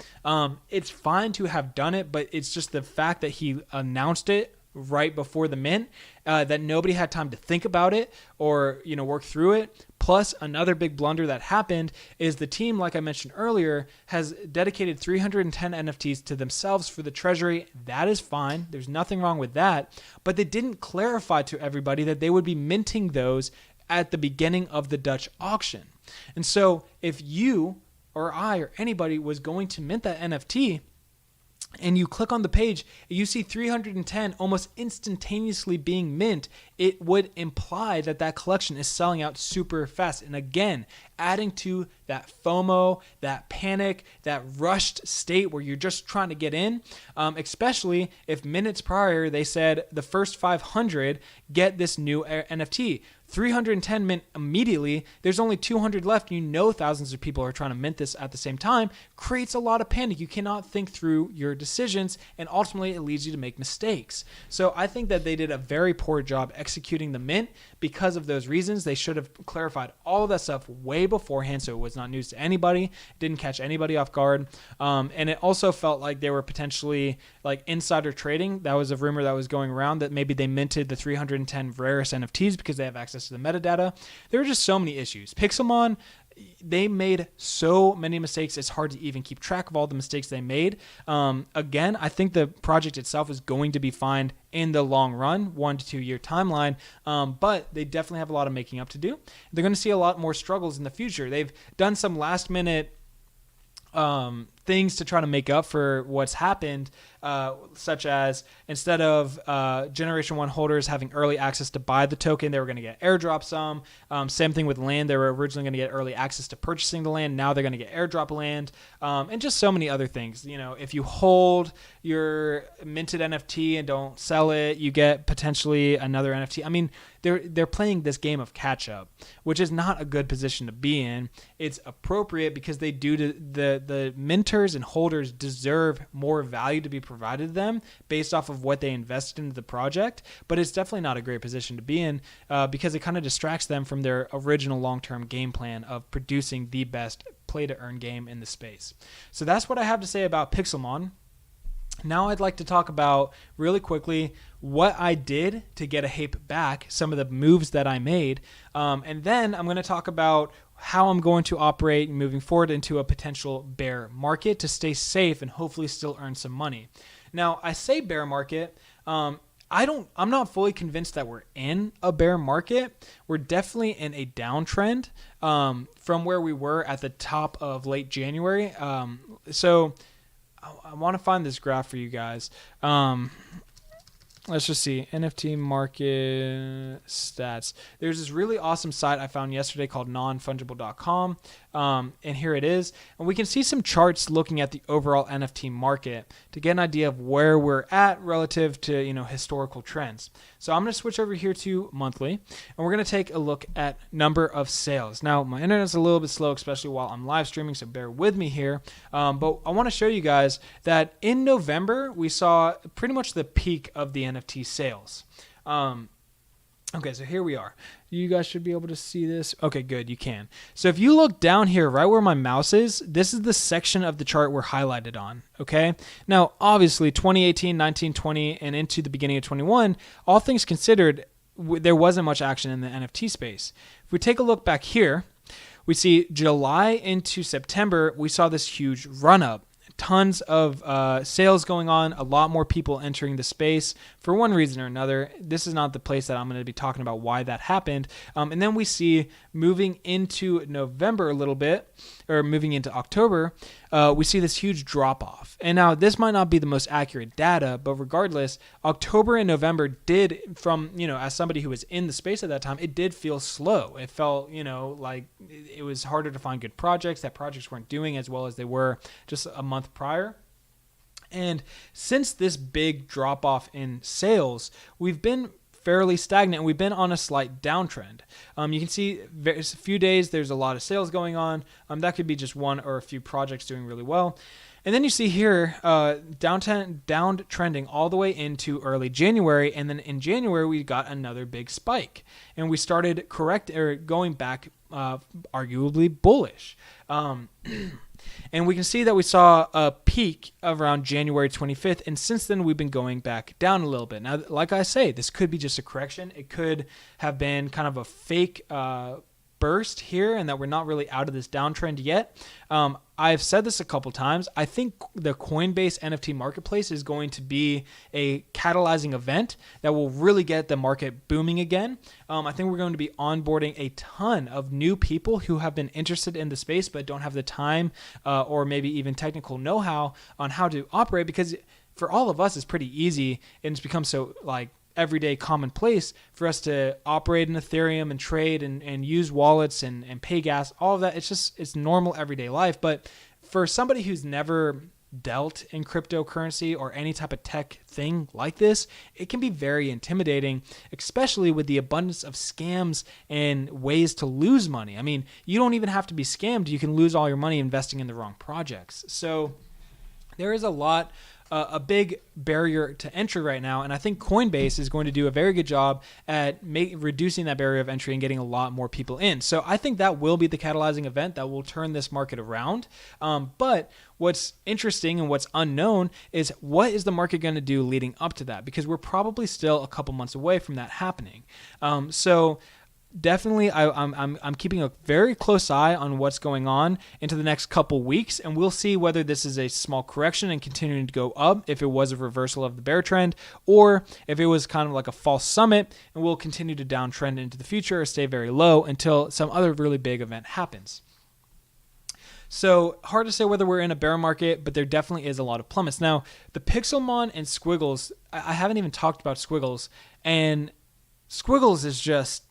It's fine to have done it, but it's just the fact that he announced it right before the mint, that nobody had time to think about it or, work through it. Plus, another big blunder that happened is the team, like I mentioned earlier, has dedicated 310 NFTs to themselves for the treasury. That is fine. There's nothing wrong with that. But they didn't clarify to everybody that they would be minting those at the beginning of the Dutch auction. And so if you or I or anybody was going to mint that NFT, and you click on the page, you see 310 almost instantaneously being mint, it would imply that that collection is selling out super fast. And again, adding to that FOMO, that panic, that rushed state where you're just trying to get in, especially if minutes prior they said the first 500 get this new NFT. 310 mint immediately. There's only 200 left. Thousands of people are trying to mint this at the same time. Creates a lot of panic. You cannot think through your decisions, and ultimately it leads you to make mistakes. So I think that they did a very poor job executing the mint because of those reasons. They should have clarified all of that stuff way beforehand, so it was not news to anybody. It didn't catch anybody off guard. And it also felt like they were potentially like insider trading. That was a rumor that was going around that maybe they minted the 310 rarest NFTs because they have access to the metadata. There were just so many issues. Pixelmon, they made so many mistakes. It's hard to even keep track of all the mistakes they made. Again, I think the project itself is going to be fine in the long run, 1 to 2 year timeline. But they definitely have a lot of making up to do. They're going to see a lot more struggles in the future. They've done some last minute things to try to make up for what's happened, such as instead of Generation 1 holders having early access to buy the token, they were going to get airdrop some. Same thing with land. They were originally going to get early access to purchasing the land. Now they're going to get airdrop land, and just so many other things. If you hold your minted NFT and don't sell it, you get potentially another NFT. I mean, they're playing this game of catch up, which is not a good position to be in. It's appropriate because they do the minters and holders deserve more value to be provided to them based off of what they invested into the project, but it's definitely not a great position to be in because it kind of distracts them from their original long-term game plan of producing the best play-to-earn game in the space. So that's what I have to say about Pixelmon. Now I'd like to talk about really quickly what I did to get a HAPE back, some of the moves that I made, and then I'm going to talk about how I'm going to operate moving forward into a potential bear market to stay safe and hopefully still earn some money. Now, I say bear market. I'm not fully convinced that we're in a bear market. We're definitely in a downtrend from where we were at the top of late January. So I want to find this graph for you guys. Let's just see. NFT market stats. There's this really awesome site I found yesterday called nonfungible.com. And here it is. And we can see some charts looking at the overall NFT market to get an idea of where we're at relative to, historical trends. So I'm going to switch over here to monthly, and we're going to take a look at number of sales. Now, my internet's a little bit slow, especially while I'm live streaming, so bear with me here. But I want to show you guys that in November, we saw pretty much the peak of the NFT sales. Okay, so here we are. You guys should be able to see this. Okay, good, you can. So if you look down here, right where my mouse is, this is the section of the chart we're highlighted on, okay? Now, obviously, 2018, 19, 20, and into the beginning of 21, all things considered, there wasn't much action in the NFT space. If we take a look back here, we see July into September, we saw this huge run-up. Tons of sales going on, a lot more people entering the space for one reason or another. This is not the place that I'm going to be talking about why that happened. And then we see moving into November a little bit, or moving into October, we see this huge drop off. And now this might not be the most accurate data, but regardless, October and November did, from, as somebody who was in the space at that time, it did feel slow. It felt, like it was harder to find good projects, that projects weren't doing as well as they were just a month prior. And since this big drop off in sales, we've been fairly stagnant, and we've been on a slight downtrend. You can see a few days there's a lot of sales going on. That could be just one or a few projects doing really well. And then you see here downtrending all the way into early January, and then in January we got another big spike, and we started going back, arguably bullish. And we can see that we saw a peak around January 25th, and since then we've been going back down a little bit. Now, like I say, this could be just a correction. It could have been kind of a fake burst here, and that we're not really out of this downtrend yet. I've said this a couple times. I think the Coinbase NFT marketplace is going to be a catalyzing event that will really get the market booming again. I think we're going to be onboarding a ton of new people who have been interested in the space but don't have the time or maybe even technical know-how on how to operate, because for all of us it's pretty easy, and it's become so like everyday commonplace for us to operate in Ethereum and trade and use wallets and pay gas, all of that. It's normal everyday life. But for somebody who's never dealt in cryptocurrency or any type of tech thing like this, it can be very intimidating, especially with the abundance of scams and ways to lose money. I mean, you don't even have to be scammed. You can lose all your money investing in the wrong projects. So there is a big barrier to entry right now, and I think Coinbase is going to do a very good job at reducing that barrier of entry and getting a lot more people in. So I think that will be the catalyzing event that will turn this market around. But what's interesting and what's unknown is what is the market going to do leading up to that, because we're probably still a couple months away from that happening. So definitely I'm keeping a very close eye on what's going on into the next couple weeks, and we'll see whether this is a small correction and continuing to go up, if it was a reversal of the bear trend, or if it was kind of like a false summit and we'll continue to downtrend into the future or stay very low until some other really big event happens. So hard to say whether we're in a bear market, but there definitely is a lot of plummets. Now, the Pixelmon and Squiggles, I haven't even talked about Squiggles, and Squiggles is just,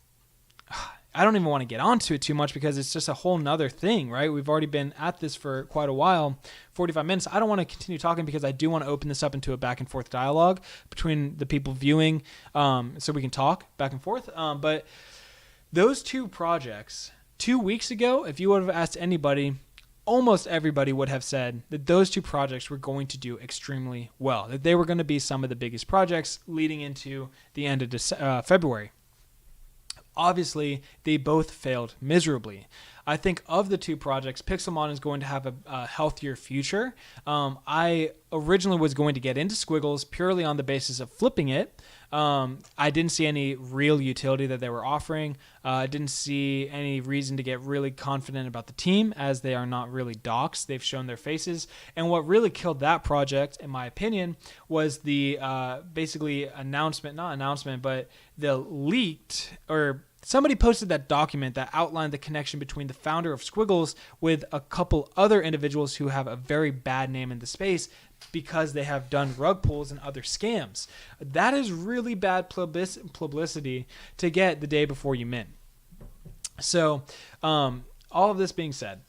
I don't even want to get onto it too much because it's just a whole nother thing, right? We've already been at this for quite a while, 45 minutes. I don't want to continue talking because I do want to open this up into a back and forth dialogue between the people viewing, so we can talk back and forth. But those two projects, 2 weeks ago, if you would have asked anybody, almost everybody would have said that those two projects were going to do extremely well, that they were going to be some of the biggest projects leading into the end of February. Obviously, they both failed miserably. I think of the two projects, Pixelmon is going to have a healthier future. I originally was going to get into Squiggles purely on the basis of flipping it. I didn't see any real utility that they were offering. I didn't see any reason to get really confident about the team, as they are not really docs. They've shown their faces. And what really killed that project, in my opinion, was the basically but the leaked, or somebody posted that document that outlined the connection between the founder of Squiggles with a couple other individuals who have a very bad name in the space because they have done rug pulls and other scams. That is really bad publicity to get the day before you mint. So all of this being said,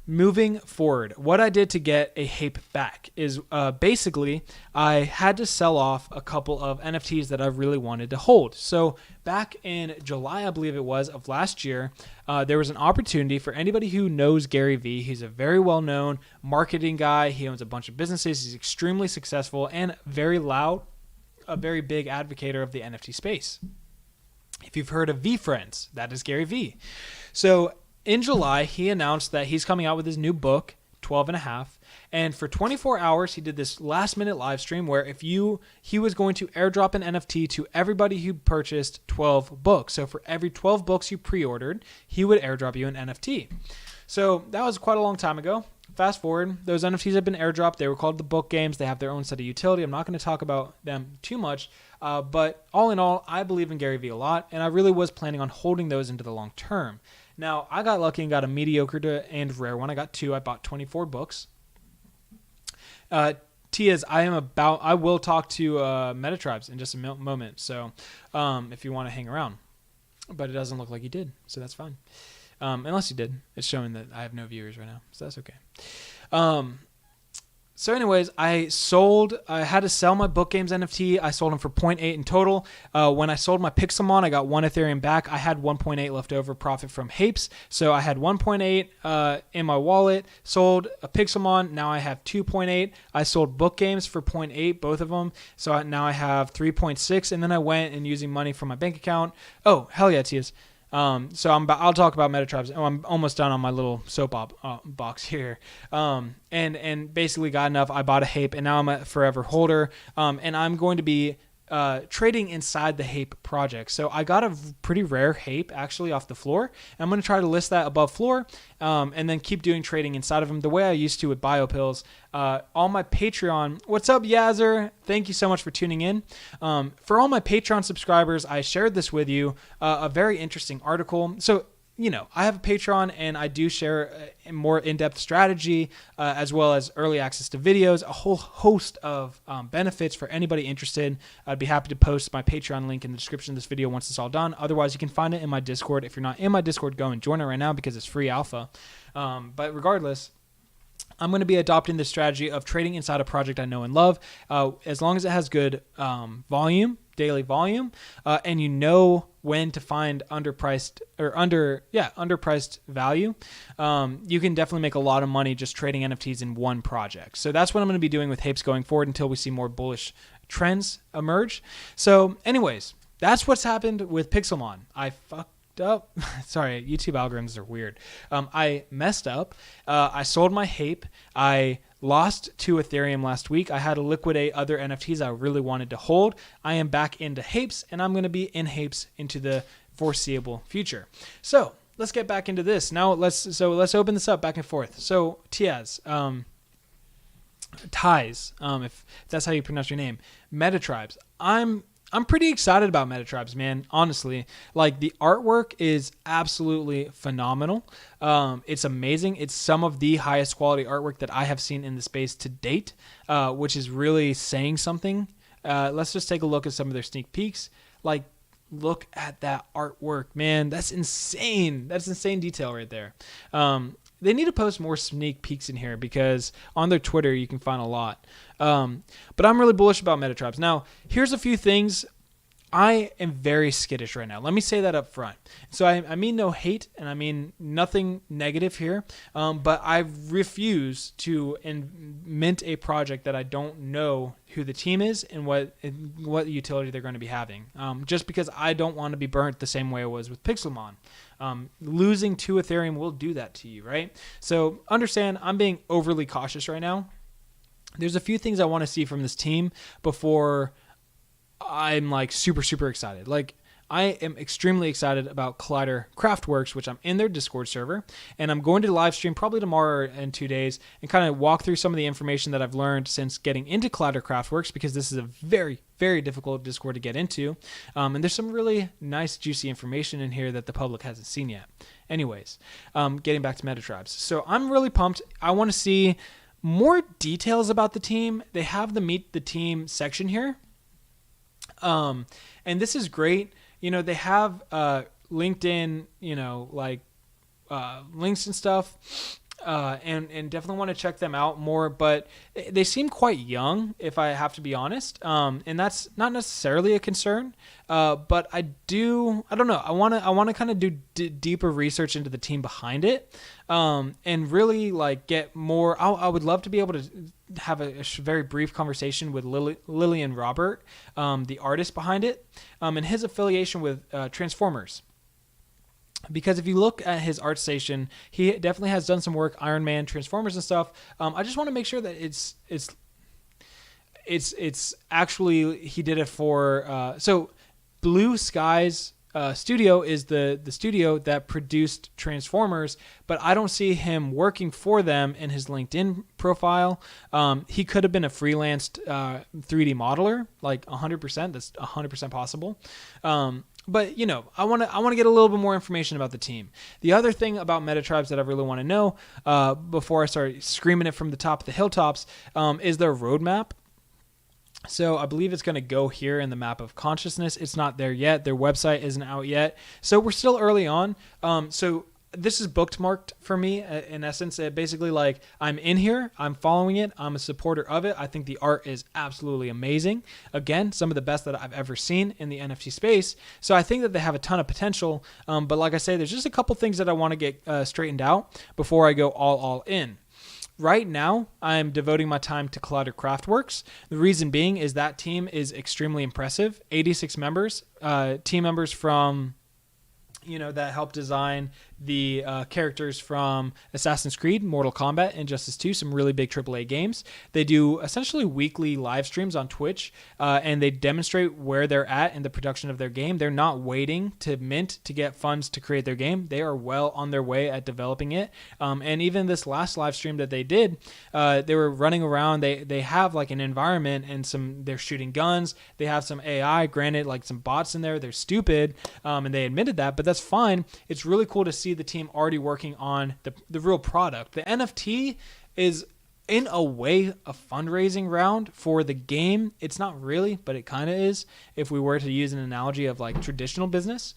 moving forward, what I did to get a HAPE back is basically I had to sell off a couple of NFTs that I really wanted to hold. So back in July, I believe it was, of last year, there was an opportunity for anybody who knows Gary Vee. He's a very well-known marketing guy. He owns a bunch of businesses. He's extremely successful and very loud, a very big advocate of the NFT space. If you've heard of VeeFriends, that is Gary Vee. So in July, he announced that he's coming out with his new book, 12 and a half. And for 24 hours, he did this last-minute live stream where he was going to airdrop an NFT to everybody who purchased 12 books. So for every 12 books you pre-ordered, he would airdrop you an NFT. So that was quite a long time ago. Fast forward, those NFTs have been airdropped. They were called the book games. They have their own set of utility. I'm not going to talk about them too much. But all in all, I believe in Gary Vee a lot, and I really was planning on holding those into the long term. Now, I got lucky and got a mediocre and rare one. I got two. I bought 24 books. Tia's, I will talk to Metatribes in just a moment. So if you want to hang around. But it doesn't look like you did, so that's fine. Unless you did. It's showing that I have no viewers right now, so that's okay. So anyways, I had to sell my book games NFT. I sold them for 0.8 in total. When I sold my Pixelmon, I got 1 Ethereum back. I had 1.8 left over profit from HAPEs. So I had 1.8 in my wallet, sold a Pixelmon. Now I have 2.8. I sold book games for 0.8, both of them. So now I have 3.6. And then I went and using money from my bank account. Oh, hell yeah, Tias. So I'll talk about MetaTribes. Oh, I'm almost done on my little soap box here. And basically got enough. I bought a HAPE, and now I'm a forever holder. And I'm going to be trading inside the HAPE project. So I got a pretty rare HAPE actually off the floor. I'm going to try to list that above floor, and then keep doing trading inside of them the way I used to with BioPills. On my Patreon, what's up, Yazzer? Thank you so much for tuning in. For all my Patreon subscribers, I shared this with you, a very interesting article. So, I have a Patreon, and I do share a more in-depth strategy, as well as early access to videos, a whole host of benefits for anybody interested. I'd be happy to post my Patreon link in the description of this video once it's all done. Otherwise, you can find it in my Discord. If you're not in my Discord, go and join it right now because it's free alpha. But regardless, I'm going to be adopting this strategy of trading inside a project I know and love, as long as it has good volume, daily volume, and when to find underpriced value. You can definitely make a lot of money just trading NFTs in one project. So that's what I'm going to be doing with HAPEs going forward until we see more bullish trends emerge. So anyways, that's what's happened with Pixelmon. I fucked up. Sorry, YouTube algorithms are weird. I messed up. I sold my HAPE. I lost 2 Ethereum last week. I had to liquidate other NFTs I really wanted to hold. I am back into HAPEs, and I'm going to be in HAPEs into the foreseeable future. So let's get back into this. Now let's open this up back and forth. So Tiaz, if that's how you pronounce your name, MetaTribes. I'm pretty excited about MetaTribes, man. Honestly, like the artwork is absolutely phenomenal. It's amazing. It's some of the highest quality artwork that I have seen in the space to date, which is really saying something. Let's just take a look at some of their sneak peeks. Like, look at that artwork, man. That's insane. That's insane detail right there. They need to post more sneak peeks in here because on their Twitter you can find a lot. But I'm really bullish about MetaTribes. Now, here's a few things. I am very skittish right now. Let me say that up front. So I mean no hate, and I mean nothing negative here, but I refuse to mint a project that I don't know who the team is and what utility they're going to be having, just because I don't want to be burnt the same way I was with Pixelmon. Losing 2 Ethereum will do that to you, right? So understand I'm being overly cautious right now. There's a few things I want to see from this team before I'm like super excited. Like, I am extremely excited about Collider Craftworks, which I'm in their Discord server, and I'm going to live stream probably tomorrow in 2 days and kind of walk through some of the information that I've learned since getting into Collider Craftworks, because this is a very difficult Discord to get into, and there's some really nice juicy information in here that the public hasn't seen yet. Anyways, getting back to MetaTribes. So I'm really pumped. I want to see more details about the team. They have the Meet the Team section here. And this is great. They have LinkedIn, links and stuff, and definitely want to check them out more. But they seem quite young, if I have to be honest. And that's not necessarily a concern. But I don't know. I want to kind of do deeper research into the team behind it, and really get more. I would love to be able to have a very brief conversation with Lillian Robert, the artist behind it, and his affiliation with Transformers. Because if you look at his art station, he definitely has done some work, Iron Man, Transformers and stuff. I just want to make sure that it's actually, he did it for, so Blue Skies Studio is the studio that produced Transformers, but I don't see him working for them in his LinkedIn profile. He could have been a freelanced 3D modeler, like 100%. That's 100% possible. But I want to get a little bit more information about the team. The other thing about MetaTribes that I really want to know, before I start screaming it from the top of the hilltops, is their roadmap. So I believe it's going to go here in the map of consciousness. It's not there yet. Their website isn't out yet. So we're still early on. So this is bookmarked for me in essence. It basically, like, I'm in here, I'm following it, I'm a supporter of it. I think the art is absolutely amazing. Again, some of the best that I've ever seen in the NFT space. So I think that they have a ton of potential. But like I say, there's just a couple things that I want to get straightened out before I go all in. Right now, I'm devoting my time to Collider Craftworks. The reason being is that team is extremely impressive. 86 members, team members from, that help design the characters from Assassin's Creed, Mortal Kombat, and Injustice 2, some really big AAA games. They do essentially weekly live streams on Twitch, and they demonstrate where they're at in the production of their game. They're not waiting to mint to get funds to create their game. They are well on their way at developing it. And even this last live stream that they did, they were running around. They have like an environment and they're shooting guns. They have some AI, granted, like some bots in there. They're stupid, and they admitted that, but that's fine. It's really cool to see the team already working on the real product. The NFT is in a way a fundraising round for the game. It's not really, but it kind of is if we were to use an analogy of like traditional business.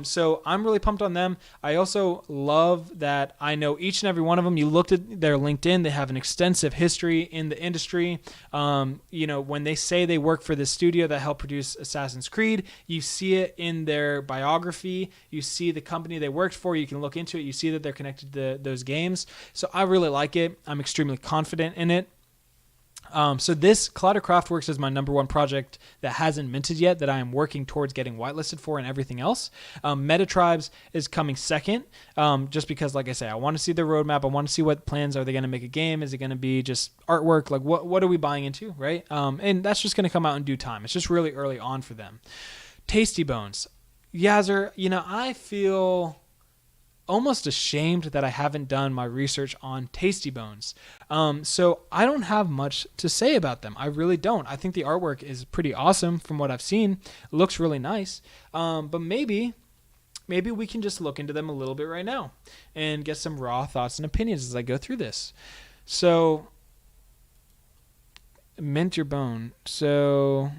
So I'm really pumped on them. I also love that I know each and every one of them. You looked at their LinkedIn, they have an extensive history in the industry. When they say they work for this studio that helped produce Assassin's Creed, you see it in their biography. You see the company they worked for. You can look into it. You see that they're connected to those games. So I really like it. I'm extremely confident in it. So this Collider Craftworks is my number one project that hasn't minted yet that I am working towards getting whitelisted for, and everything else. MetaTribes is coming second, just because, like I say, I want to see their roadmap. I want to see what plans. Are they going to make a game? Is it going to be just artwork? Like what are we buying into, right? And that's just going to come out in due time. It's just really early on for them. Tasty Bones. Yazzer, I feel almost ashamed that I haven't done my research on Tasty Bones. So I don't have much to say about them. I really don't. I think the artwork is pretty awesome from what I've seen. It looks really nice. But maybe we can just look into them a little bit right now and get some raw thoughts and opinions as I go through this. So, mint your bone. So,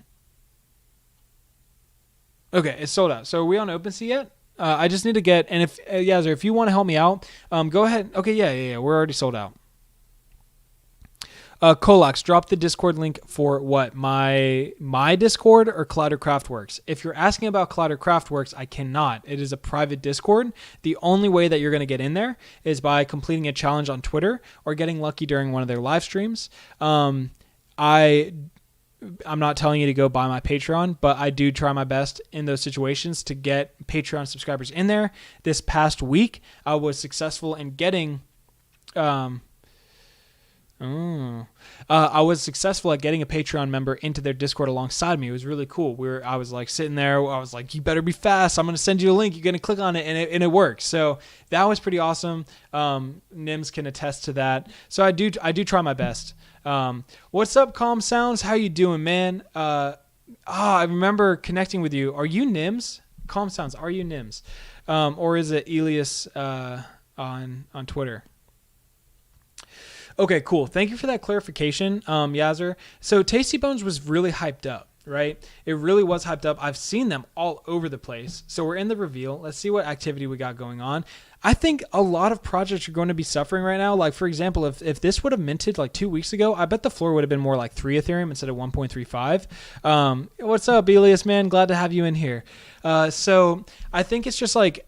okay, it's sold out. So are we on OpenSea yet? I just need to get, and if Yazzer, if you want to help me out, go ahead. Okay, yeah, we're already sold out. Kolax, drop the Discord link for what? My Discord or Collider Craftworks? If you're asking about Collider Craftworks, I cannot. It is a private Discord. The only way that you're going to get in there is by completing a challenge on Twitter or getting lucky during one of their live streams. I'm not telling you to go buy my Patreon, but I do try my best in those situations to get Patreon subscribers in there. This past week, I was successful in getting, I was successful at getting a Patreon member into their Discord alongside me. It was really cool. I was like sitting there. I was like, you better be fast. I'm going to send you a link. You're going to click on it, and it worked. So that was pretty awesome. Nims can attest to that. So I do try my best. What's up, Calm Sounds? How you doing, man? I remember connecting with you. Are you Nims? Calm Sounds, are you Nims? Or is it Elias on Twitter? Okay, cool. Thank you for that clarification, Yazzer. So Tasty Bones was really hyped up, right? It really was hyped up. I've seen them all over the place. So we're in the reveal. Let's see what activity we got going on. I think a lot of projects are going to be suffering right now. Like, for example, if this would have minted like 2 weeks ago, I bet the floor would have been more like 3 Ethereum instead of 1.35. What's up, Elias, man? Glad to have you in here. So I think it's just like,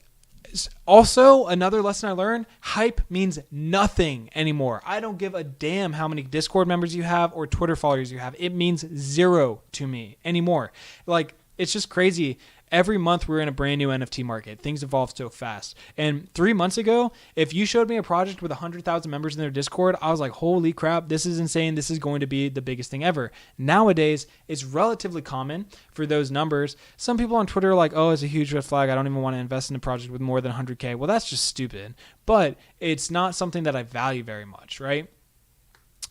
also, another lesson I learned, hype means nothing anymore. I don't give a damn how many Discord members you have or Twitter followers you have. It means zero to me anymore. Like, it's just crazy. Every month we're in a brand new NFT market. Things evolve so fast. And 3 months ago, if you showed me a project with 100,000 members in their Discord, I was like, holy crap, this is insane. This is going to be the biggest thing ever. Nowadays, it's relatively common for those numbers. Some people on Twitter are like, oh, it's a huge red flag. I don't even want to invest in a project with more than 100K. Well, that's just stupid. But it's not something that I value very much, right?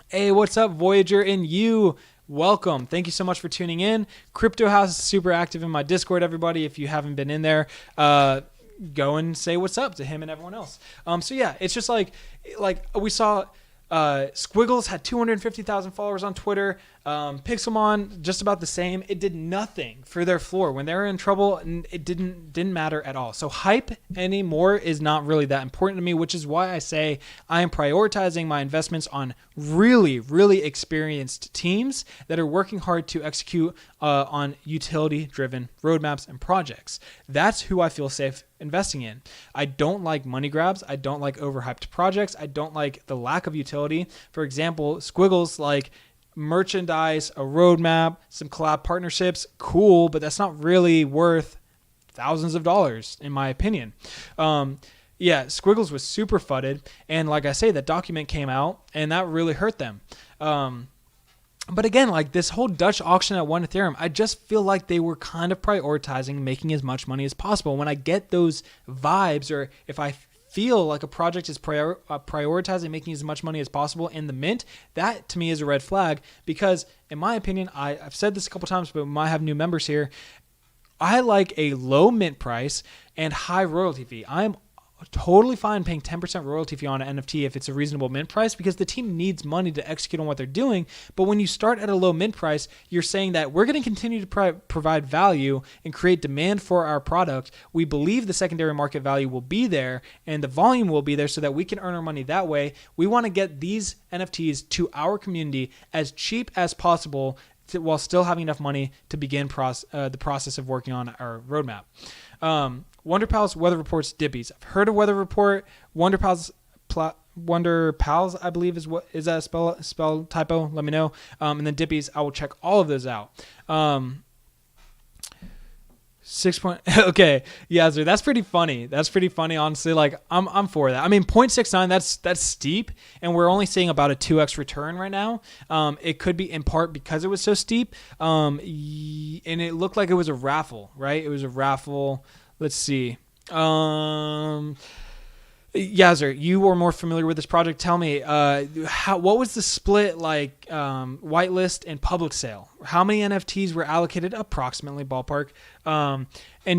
Hey, what's up, Voyager and you? Welcome. Thank you so much for tuning in. Crypto House is super active in my Discord, everybody. If you haven't been in there, go and say what's up to him and everyone else. So yeah, it's just like we saw Squiggles had 250,000 followers on Twitter. Pixelmon, just about the same. It did nothing for their floor. When they were in trouble, it didn't matter at all. So hype anymore is not really that important to me, which is why I say I am prioritizing my investments on really, really experienced teams that are working hard to execute on utility-driven roadmaps and projects. That's who I feel safe investing in. I don't like money grabs. I don't like overhyped projects. I don't like the lack of utility. For example, squiggles like merchandise, a roadmap, some collab partnerships, cool, but that's not really worth thousands of dollars in my opinion. Yeah, Squiggles was super fudded, and like I say, that document came out, and that really hurt them. But again, like this whole Dutch auction at 1 Ethereum, I just feel like they were kind of prioritizing making as much money as possible. When I get those vibes, or if I feel like a project is prioritizing making as much money as possible in the mint, that to me is a red flag, because in my opinion, I've said this a couple times, but we might have new members here. I like a low mint price and high royalty fee. I'm totally fine paying 10% royalty fee on an NFT if it's a reasonable mint price, because the team needs money to execute on what they're doing. But when you start at a low mint price, you're saying that we're going to continue to provide value and create demand for our product. We believe the secondary market value will be there and the volume will be there so that we can earn our money that way. We want to get these NFTs to our community as cheap as possible while still having enough money to begin the process of working on our roadmap. Wonder Pals, Weather Reports, Dippies. I've heard of Weather Report. Wonder Pals, I believe is that a spell typo? Let me know. And then Dippies, I will check all of those out. 6 point. Okay, yeah, so that's pretty funny. That's pretty funny, honestly. Like I'm for that. I mean, 0.69. That's steep, and we're only seeing about a 2x return right now. It could be in part because it was so steep. And it looked like it was a raffle, right? It was a raffle. Let's see. Yazzer, you are more familiar with this project. Tell me, what was the split like whitelist and public sale? How many NFTs were allocated approximately, ballpark? And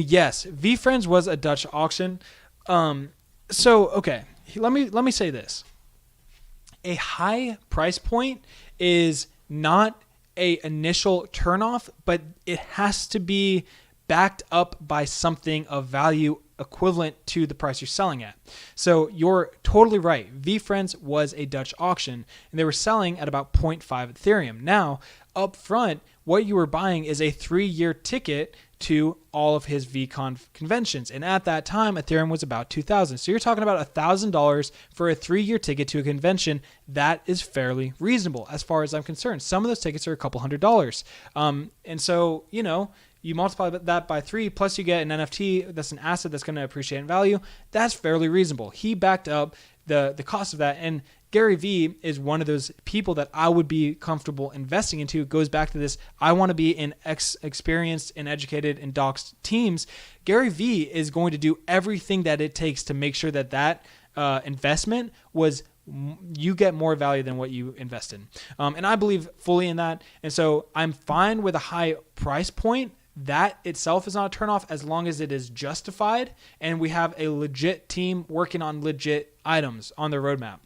yes, VFriends was a Dutch auction. So, okay, let me say this. A high price point is not a initial turnoff, but it has to be backed up by something of value equivalent to the price you're selling at. So you're totally right. VFriends was a Dutch auction, and they were selling at about 0.5 Ethereum. Now, up front, what you were buying is a 3-year ticket to all of his VCon conventions. And at that time, Ethereum was about $2,000. So you're talking about $1,000 for a 3-year ticket to a convention. That is fairly reasonable as far as I'm concerned. Some of those tickets are a couple $100s. And so, you multiply that by 3, plus you get an NFT that's an asset that's going to appreciate in value. That's fairly reasonable. He backed up the cost of that. And Gary Vee is one of those people that I would be comfortable investing into. It goes back to this, I want to be in experienced and educated and doxed teams. Gary Vee is going to do everything that it takes to make sure that investment was you get more value than what you invest in. And I believe fully in that. And so I'm fine with a high price point. That itself is not a turnoff as long as it is justified and we have a legit team working on legit items on their roadmap.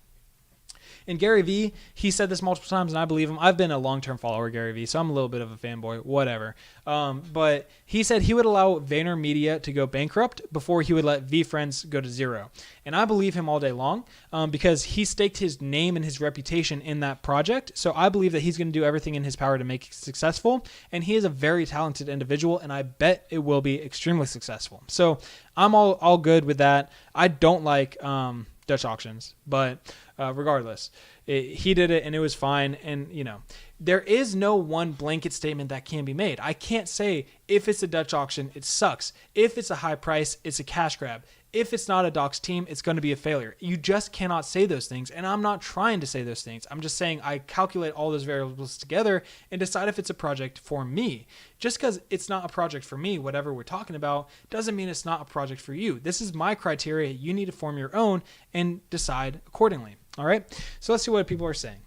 And Gary Vee, he said this multiple times, and I believe him. I've been a long-term follower of Gary Vee, so I'm a little bit of a fanboy, whatever. But he said he would allow VaynerMedia to go bankrupt before he would let VFriends go to zero. And I believe him all day long because he staked his name and his reputation in that project. So I believe that he's going to do everything in his power to make it successful. And he is a very talented individual, and I bet it will be extremely successful. So I'm all good with that. I don't like Dutch auctions, but regardless, he did it and it was fine. And there is no one blanket statement that can be made. I can't say if it's a Dutch auction, it sucks. If it's a high price, it's a cash grab. If it's not a docs team, it's going to be a failure. You just cannot say those things. And I'm not trying to say those things. I'm just saying I calculate all those variables together and decide if it's a project for me. Just because it's not a project for me, whatever we're talking about, doesn't mean it's not a project for you. This is my criteria. You need to form your own and decide accordingly. All right. So let's see what people are saying.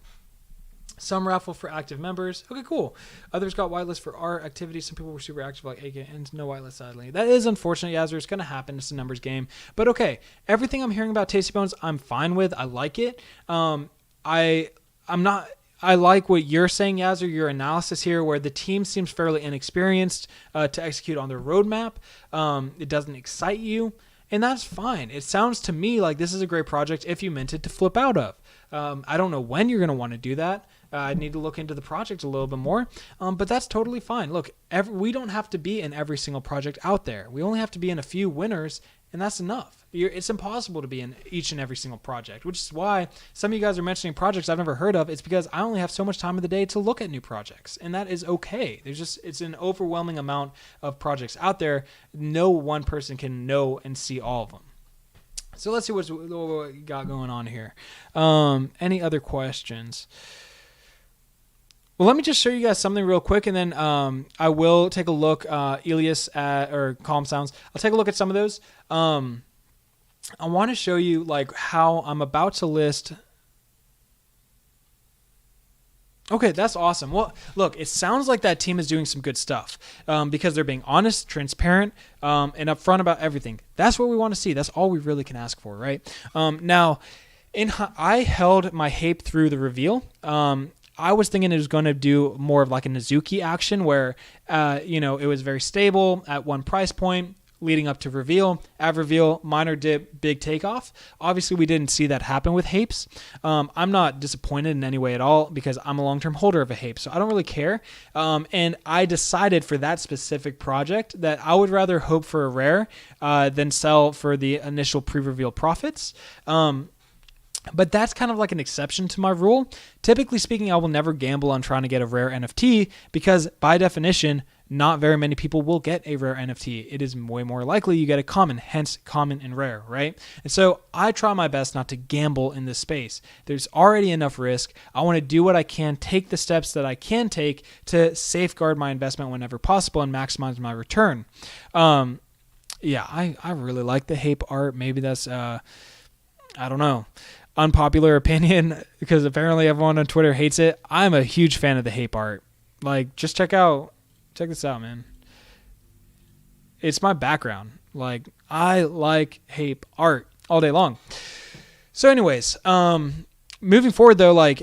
Some raffle for active members. Okay, cool. Others got whitelist for our activities. Some people were super active like AK and no whitelist, sadly. That is unfortunate, Yazzer. It's going to happen. It's a numbers game. But okay, everything I'm hearing about Tasty Bones, I'm fine with. I like it. I'm not I like what you're saying, Yazzer, your analysis here, where the team seems fairly inexperienced to execute on their roadmap. It doesn't excite you, and that's fine. It sounds to me like this is a great project if you meant it to flip out of. I don't know when you're going to want to do that. I need to look into the project a little bit more, but that's totally fine. Look, we don't have to be in every single project out there. We only have to be in a few winners, and that's enough. It's impossible to be in each and every single project, which is why some of you guys are mentioning projects I've never heard of. It's because I only have so much time of the day to look at new projects, and that is okay. It's an overwhelming amount of projects out there. No one person can know and see all of them. So let's see what we got going on here. Any other questions? Well, let me just show you guys something real quick, and then I will take a look, Elias or Calm Sounds. I'll take a look at some of those. I want to show you like how I'm about to list. Okay, that's awesome. Well, look, it sounds like that team is doing some good stuff because they're being honest, transparent, and upfront about everything. That's what we want to see. That's all we really can ask for, right? Now, I held my HAPE through the reveal. I was thinking it was going to do more of like a Nizuki action where, it was very stable at one price point leading up to reveal. At reveal, minor dip, big takeoff. Obviously, we didn't see that happen with HAPEs. I'm not disappointed in any way at all because I'm a long-term holder of a HAPE, so I don't really care. And I decided for that specific project that I would rather hope for a rare than sell for the initial pre-reveal profits. But that's kind of like an exception to my rule. Typically speaking, I will never gamble on trying to get a rare NFT because by definition, not very many people will get a rare NFT. It is way more likely you get a common, hence common and rare, right? And so I try my best not to gamble in this space. There's already enough risk. I want to do what I can, take the steps that I can take to safeguard my investment whenever possible and maximize my return. I really like the HAPE art. Maybe that's, I don't know. Unpopular opinion because apparently everyone on Twitter hates it. I'm a huge fan of the HAPE art. Like, just check this out, man. It's my background. Like, I like HAPE art all day long. So anyways, moving forward though, like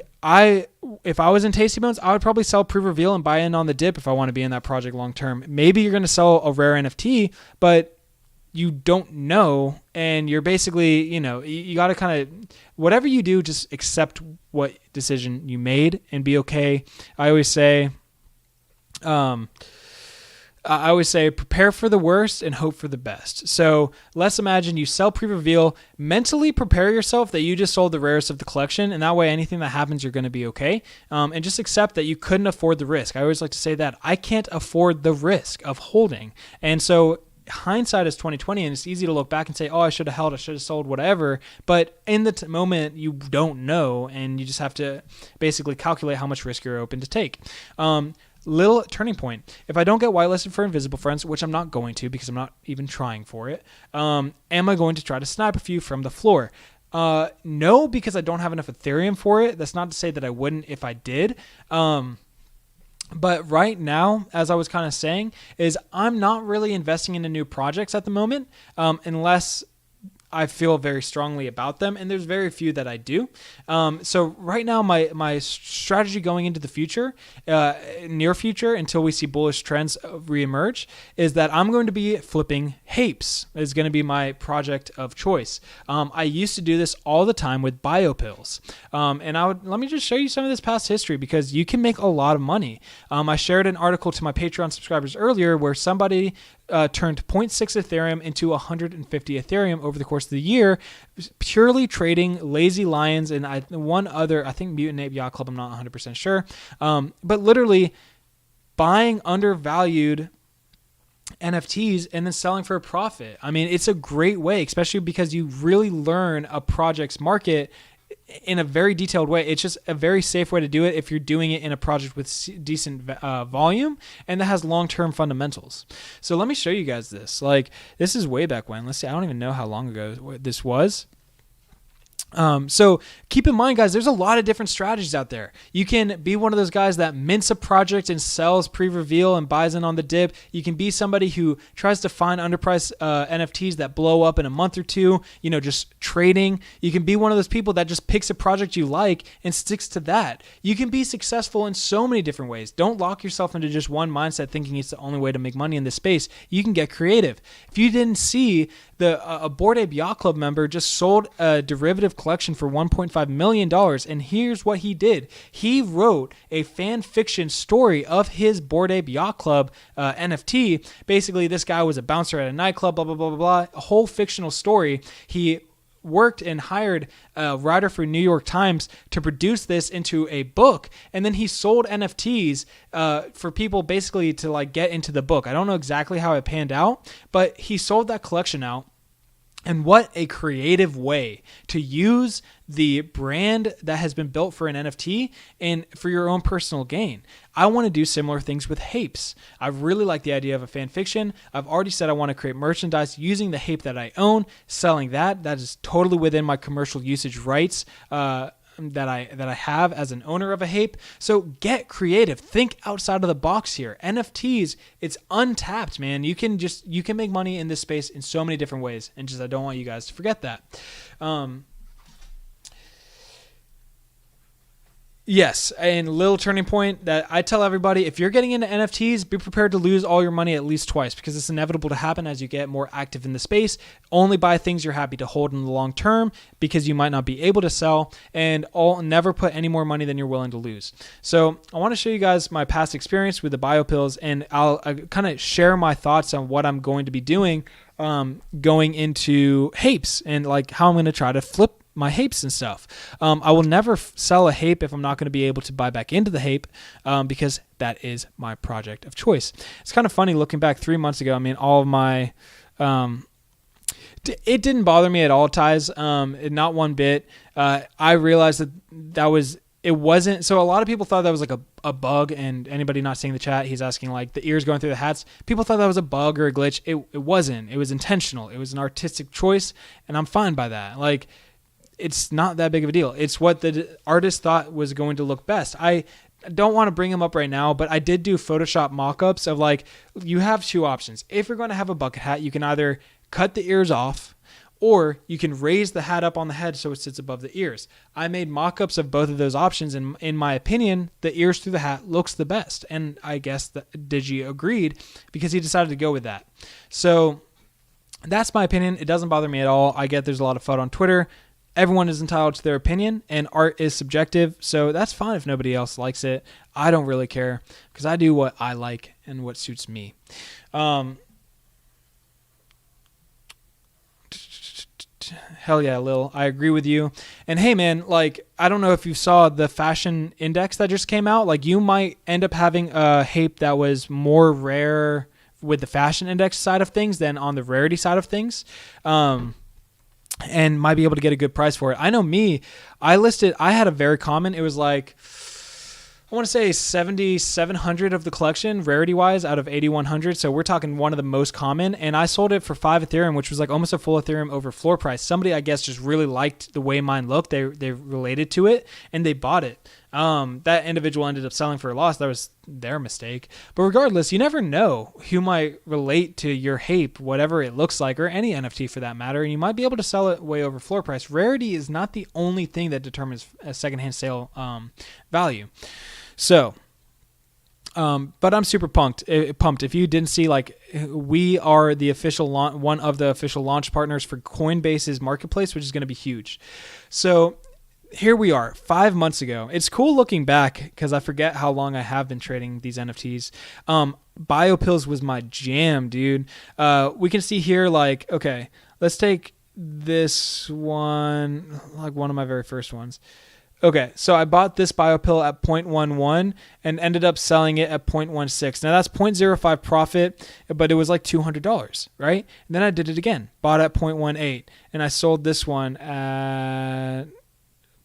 if I was in Tasty Bones, I would probably sell pre-reveal and buy in on the dip if I want to be in that project long term. Maybe you're going to sell a rare NFT, but you don't know, and you're basically, you got to kind of, whatever you do, just accept what decision you made and be okay. I always say, prepare for the worst and hope for the best. So let's imagine you sell pre-reveal, mentally prepare yourself that you just sold the rarest of the collection, and that way anything that happens, you're going to be okay. And just accept that you couldn't afford the risk. I always like to say that I can't afford the risk of holding. And so hindsight is 2020, and it's easy to look back and say, oh, I should have held, I should have sold, whatever. But in the moment, you don't know, and you just have to basically calculate how much risk you're open to take. Little turning point. If I don't get whitelisted for Invisible Friends, which I'm not going to because I'm not even trying for it, am I going to try to snipe a few from the floor? No, because I don't have enough Ethereum for it. That's not to say that I wouldn't if I did. But right now, as I was kind of saying, is I'm not really investing into new projects at the moment, unless I feel very strongly about them, and there's very few that I do. So right now, my strategy going into the future, near future, until we see bullish trends reemerge, is that I'm going to be flipping HAPEs. Is going to be my project of choice. I used to do this all the time with biopills, and let me just show you some of this past history because you can make a lot of money. I shared an article to my Patreon subscribers earlier where somebody turned 0.6 Ethereum into 150 Ethereum over the course of the year, purely trading Lazy Lions and one other, I think Mutant Ape Yacht Club, I'm not 100% sure, but literally buying undervalued NFTs and then selling for a profit. I mean, it's a great way, especially because you really learn a project's market in a very detailed way. It's just a very safe way to do it if you're doing it in a project with decent volume and that has long-term fundamentals. So let me show you guys this. Like, this is way back when. Let's see. I don't even know how long ago this was. So keep in mind, guys, there's a lot of different strategies out there. You can be one of those guys that mints a project and sells pre-reveal and buys in on the dip. You can be somebody who tries to find underpriced NFTs that blow up in a month or two, just trading. You can be one of those people that just picks a project you like and sticks to that. You can be successful in so many different ways. Don't lock yourself into just one mindset thinking it's the only way to make money in this space. You can get creative. If you didn't see, a Bored Ape Yacht Club member just sold a derivative collection for $1.5 million. And here's what he did. He wrote a fan fiction story of his Bored Ape Yacht Club NFT. Basically, this guy was a bouncer at a nightclub, blah, blah, blah, blah, blah. A whole fictional story. He worked and hired a writer for New York Times to produce this into a book, and then he sold NFTs for people basically to get into the book. I don't know exactly how it panned out, but he sold that collection out. And what a creative way to use the brand that has been built for an NFT and for your own personal gain. I want to do similar things with HAPEs. I really like the idea of a fan fiction. I've already said I want to create merchandise using the HAPE that I own, selling that. That is totally within my commercial usage rights that I have as an owner of a HAPE. So get creative. Think outside of the box here. NFTs, it's untapped, man. You can make money in this space in so many different ways. And I don't want you guys to forget that. Yes, and little turning point that I tell everybody, if you're getting into NFTs, be prepared to lose all your money at least twice, because it's inevitable to happen as you get more active in the space. Only buy things you're happy to hold in the long term, because you might not be able to sell, and never put any more money than you're willing to lose. So I want to show you guys my past experience with the biopills, and I'll kind of share my thoughts on what I'm going to be doing going into HAPEs and how I'm going to try to flip my HAPEs and stuff. I will never sell a HAPE if I'm not going to be able to buy back into the HAPE because that is my project of choice. It's kind of funny looking back 3 months ago. I mean, all of my... it didn't bother me at all, Ties. Not one bit. I realized that it wasn't. So a lot of people thought that was a bug, and anybody not seeing the chat, he's asking the ears going through the hats. People thought that was a bug or a glitch. It wasn't. It was intentional. It was an artistic choice, and I'm fine by that. It's not that big of a deal. It's what the artist thought was going to look best. I don't want to bring them up right now, but I did do Photoshop mock-ups of you have two options. If you're going to have a bucket hat, you can either cut the ears off, or you can raise the hat up on the head so it sits above the ears. I made mock-ups of both of those options, and in my opinion, the ears through the hat looks the best. And I guess that Digi agreed because he decided to go with that. So that's my opinion. It doesn't bother me at all. I get there's a lot of FUD on Twitter. Everyone is entitled to their opinion, and art is subjective, so that's fine if nobody else likes it. I don't really care, because I do what I like and what suits me. Hell yeah, Lil. I agree with you. And hey, man, I don't know if you saw the fashion index that just came out. You might end up having a HAPE that was more rare with the fashion index side of things than on the rarity side of things. And might be able to get a good price for it. I know me, I had a very common, it was I want to say 7,700 of the collection, rarity-wise, out of 8,100. So we're talking one of the most common. And I sold it for 5 Ethereum, which was almost a full Ethereum over floor price. Somebody, I guess, just really liked the way mine looked. They related to it, and they bought it. That individual ended up selling for a loss. That was their mistake. But regardless, you never know who might relate to your HAPE, whatever it looks like, or any NFT for that matter, and you might be able to sell it way over floor price. Rarity is not the only thing that determines a secondhand sale value. So, but I'm super pumped. If you didn't see, we are the official one of the official launch partners for Coinbase's marketplace, which is going to be huge. So here we are 5 months ago. It's cool looking back because I forget how long I have been trading these NFTs. Biopills was my jam, dude. We can see here, okay, let's take this one, one of my very first ones. Okay, so I bought this biopill at 0.11 and ended up selling it at 0.16. Now that's 0.05 profit, but it was $200, right? And then I did it again, bought at 0.18, and I sold this one at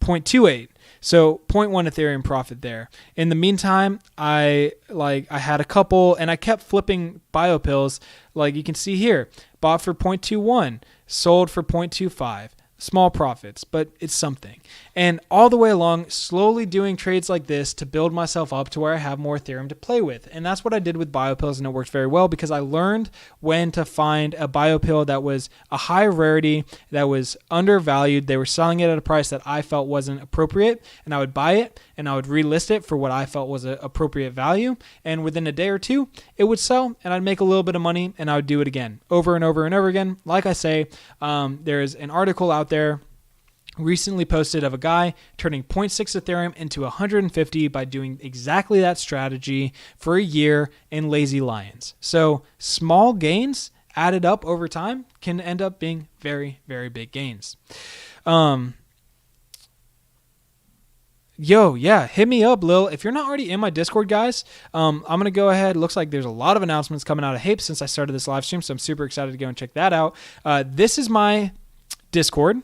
0.28. So 0.1 Ethereum profit there. In the meantime, I had a couple, and I kept flipping biopills. You can see here, bought for 0.21, sold for 0.25. small profits, but it's something. And all the way along, slowly doing trades like this to build myself up to where I have more Ethereum to play with. And that's what I did with biopills, and it worked very well because I learned when to find a biopill that was a high rarity, that was undervalued. They were selling it at a price that I felt wasn't appropriate, and I would buy it and I would relist it for what I felt was an appropriate value. And within a day or two, it would sell and I'd make a little bit of money, and I would do it again over and over and over again. Like I say, there's an article out there recently posted of a guy turning 0.6 Ethereum into 150 by doing exactly that strategy for a year in Lazy Lions. So small gains added up over time can end up being very, very big gains. Hit me up, Lil. If you're not already in my Discord, guys, I'm going to go ahead. It looks like there's a lot of announcements coming out of HAPE since I started this live stream, so I'm super excited to go and check that out. This is my Discord.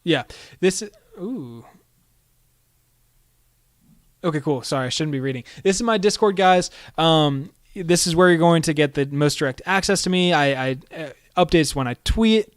Yeah, this is... Ooh. Okay, cool. Sorry, I shouldn't be reading. This is my Discord, guys. This is where you're going to get the most direct access to me. I updates when I tweet.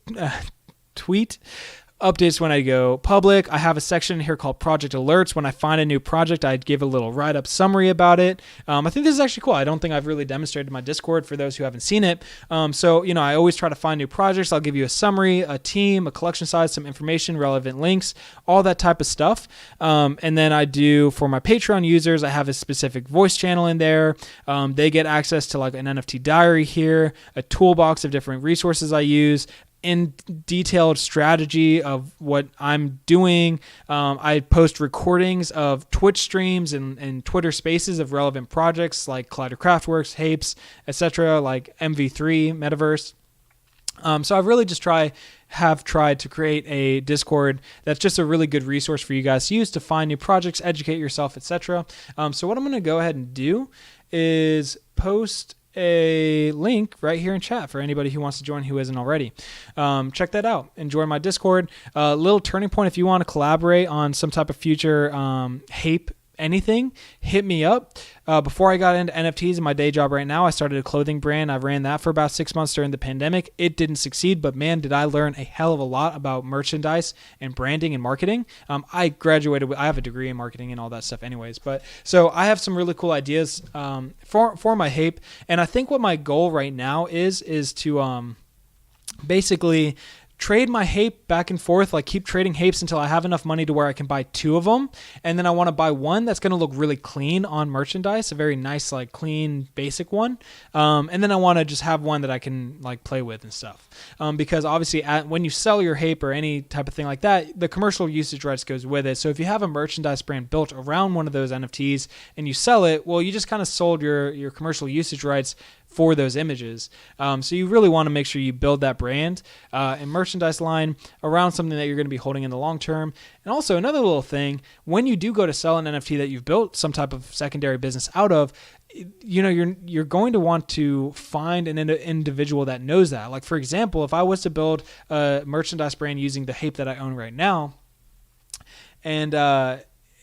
Updates when I go public. I have a section here called Project Alerts. When I find a new project, I give a little write-up summary about it. I think this is actually cool. I don't think I've really demonstrated my Discord for those who haven't seen it. So, I always try to find new projects. I'll give you a summary, a team, a collection size, some information, relevant links, all that type of stuff. And then I do, for my Patreon users, I have a specific voice channel in there. They get access to like an NFT diary here, a toolbox of different resources I use, in detailed strategy of what I'm doing. I post recordings of Twitch streams and Twitter spaces of relevant projects like Collider Craftworks, HAPEs, etc., like MV3, Metaverse. So I've really just have tried to create a Discord that's just a really good resource for you guys to use to find new projects, educate yourself, etc. So what I'm going to go ahead and do is post a link right here in chat for anybody who wants to join who isn't already. Check that out and join my Discord. Little turning point, if you want to collaborate on some type of future HAPE anything, hit me up. Before I got into NFTs in my day job right now, I started a clothing brand. I ran that for about 6 months during the pandemic. It didn't succeed, but man, did I learn a hell of a lot about merchandise and branding and marketing. I graduated I have a degree in marketing and all that stuff anyways, but so I have some really cool ideas for my HAPE. And I think what my goal right now is to basically trade my HAPE back and forth, like keep trading HAPEs until I have enough money to where I can buy 2 of them. And then I want to buy one that's going to look really clean on merchandise, a very nice, like clean, basic one. And then I want to just have one that I can like play with and stuff. Because obviously when you sell your HAPE or any type of thing like that, the commercial usage rights goes with it. So if you have a merchandise brand built around one of those NFTs and you sell it, well, you just kind of sold your commercial usage rights for those images. So you really want to make sure you build that brand and merchandise line around something that you're going to be holding in the long term. And also another little thing, when you do go to sell an NFT that you've built some type of secondary business out of, you're going to want to find an individual that knows that. Like for example, if I was to build a merchandise brand using the HAPE that I own right now,